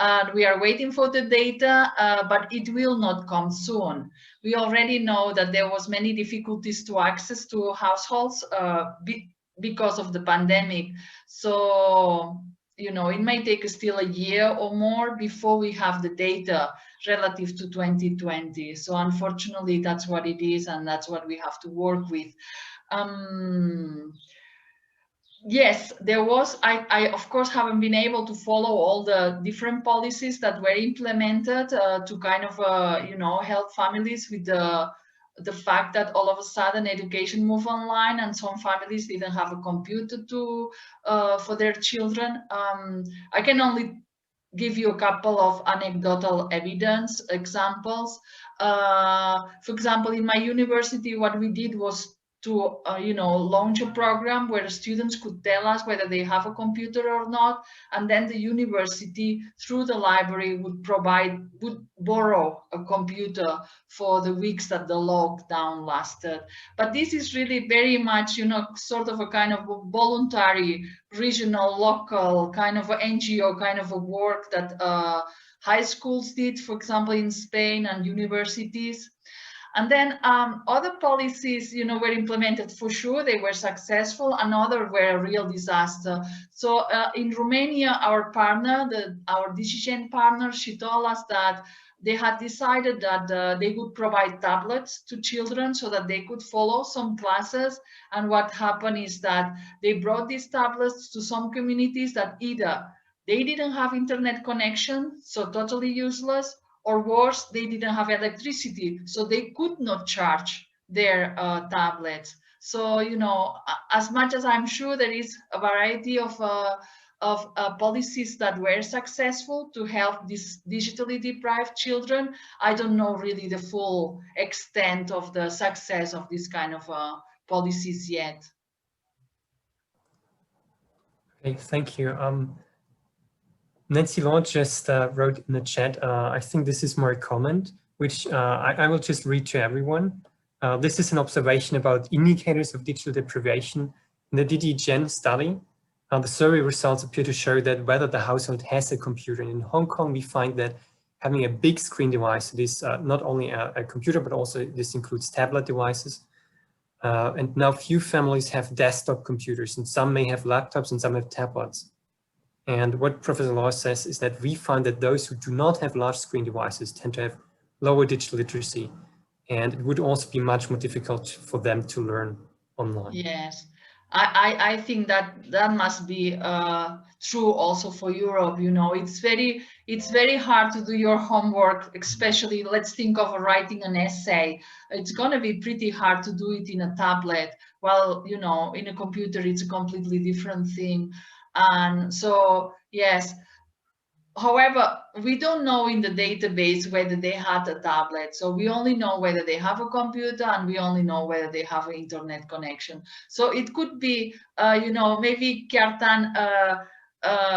[SPEAKER 3] and we are waiting for the data, but it will not come soon. We already know that there was many difficulties to access to households because of the pandemic. So, you know, it may take still a year or more before we have the data relative to 2020. So unfortunately, that's what it is, and that's what we have to work with. Yes, there was, I of course haven't been able to follow all the different policies that were implemented to kind of, you know, help families with the fact that all of a sudden education moved online and some families didn't have a computer to for their children. I can only give you a couple of anecdotal evidence examples. For example, in my university, what we did was to you know, launch a program where students could tell us whether they have a computer or not, and then the university through the library would borrow a computer for the weeks that the lockdown lasted. But this is really very much, you know, sort of a kind of a voluntary, regional, local kind of an NGO kind of a work that high schools did, for example, in Spain, and universities. And then other policies, you know, were implemented for sure. They were successful, and others were a real disaster. So in Romania, our partner, our DigiGen partner, she told us that they had decided that they would provide tablets to children so that they could follow some classes. And what happened is that they brought these tablets to some communities that either they didn't have internet connection, so totally useless, or worse, they didn't have electricity, so they could not charge their tablets. So, you know, as much as I'm sure there is a variety of policies that were successful to help these digitally deprived children, I don't know really the full extent of the success of this kind of policies yet.
[SPEAKER 2] Okay, thank you. Nancy Law just wrote in the chat, I think this is more a comment, which I will just read to everyone. This is an observation about indicators of digital deprivation. In the DigiGen study, the survey results appear to show that whether the household has a computer. In Hong Kong, we find that having a big screen device, this not only a computer, but also this includes tablet devices. And now few families have desktop computers, and some may have laptops and some have tablets. And what Professor Law says is that we find that those who do not have large screen devices tend to have lower digital literacy, and it would also be much more difficult for them to learn online.
[SPEAKER 3] Yes, I think that must be true also for Europe. You know, it's very hard to do your homework, especially let's think of writing an essay. It's going to be pretty hard to do it in a tablet. Well, you know, in a computer, it's a completely different thing. And so, yes, however, we don't know in the database whether they had a tablet. So we only know whether they have a computer, and we only know whether they have an internet connection. So it could be, you know, maybe Kjartan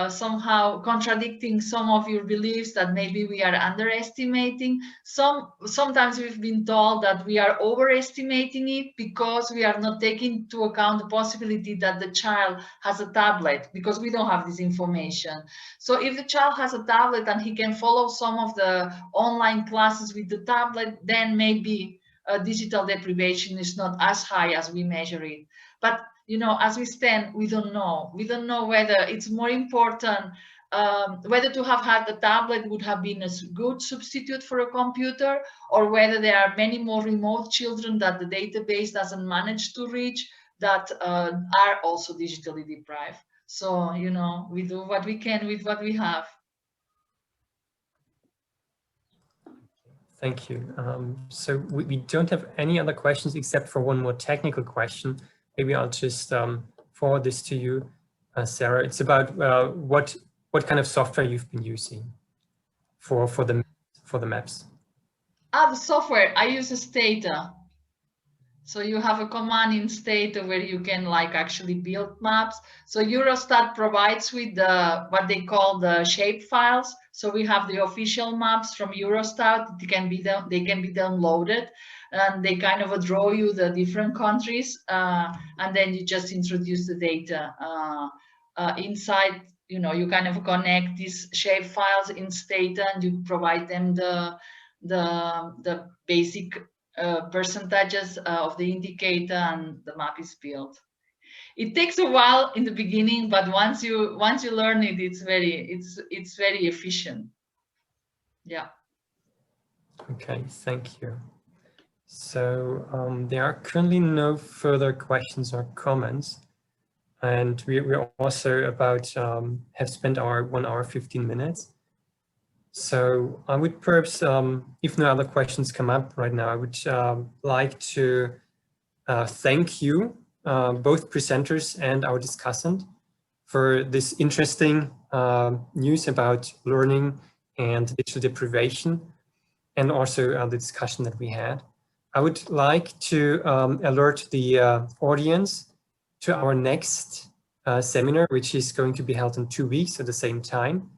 [SPEAKER 3] somehow contradicting some of your beliefs that maybe we are underestimating. Sometimes we've been told that we are overestimating it because we are not taking into account the possibility that the child has a tablet, because we don't have this information. So if the child has a tablet and he can follow some of the online classes with the tablet, then maybe digital deprivation is not as high as we measure it. But you know, as we stand, we don't know. We don't know whether it's more important, whether to have had the tablet would have been a good substitute for a computer, or whether there are many more remote children that the database doesn't manage to reach that are also digitally deprived. So, you know, we do what we can with what we have.
[SPEAKER 2] Thank you. So we don't have any other questions except for one more technical question. Maybe I'll just forward this to you, Sarah. It's about what kind of software you've been using for the maps.
[SPEAKER 3] The software I use is Stata. So you have a command in Stata where you can like actually build maps. So Eurostat provides with what they call the shape files. So we have the official maps from Eurostat. They can be downloaded, and they kind of draw you the different countries, and then you just introduce the data inside you know, you kind of connect these shape files in Stata and you provide them the basic percentages of the indicator, and the map is built. It takes a while in the beginning, but once you learn it, it's very efficient. Yeah.
[SPEAKER 2] Okay, thank you. So there are currently no further questions or comments. And we're also about have spent our 1 hour 15 minutes. So I would perhaps, if no other questions come up right now, I would like to thank you, both presenters and our discussant, for this interesting news about learning and digital deprivation, and also the discussion that we had. I would like to alert the audience to our next seminar, which is going to be held in 2 weeks at the same time,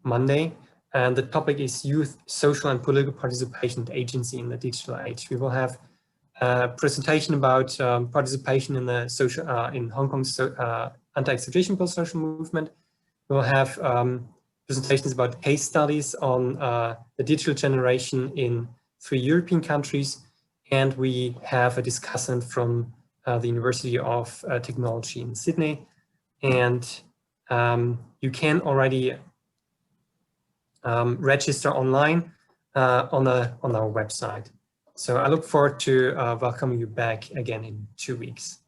[SPEAKER 2] Monday. And the topic is Youth, Social and Political Participation and Agency in the Digital Age. We will have a presentation about participation in the social, in Hong Kong's anti-extradition social movement. We'll have presentations about case studies on the digital generation in 3 European countries. And we have a discussant from the University of Technology in Sydney. And you can already register online on our website. So I look forward to welcoming you back again in 2 weeks.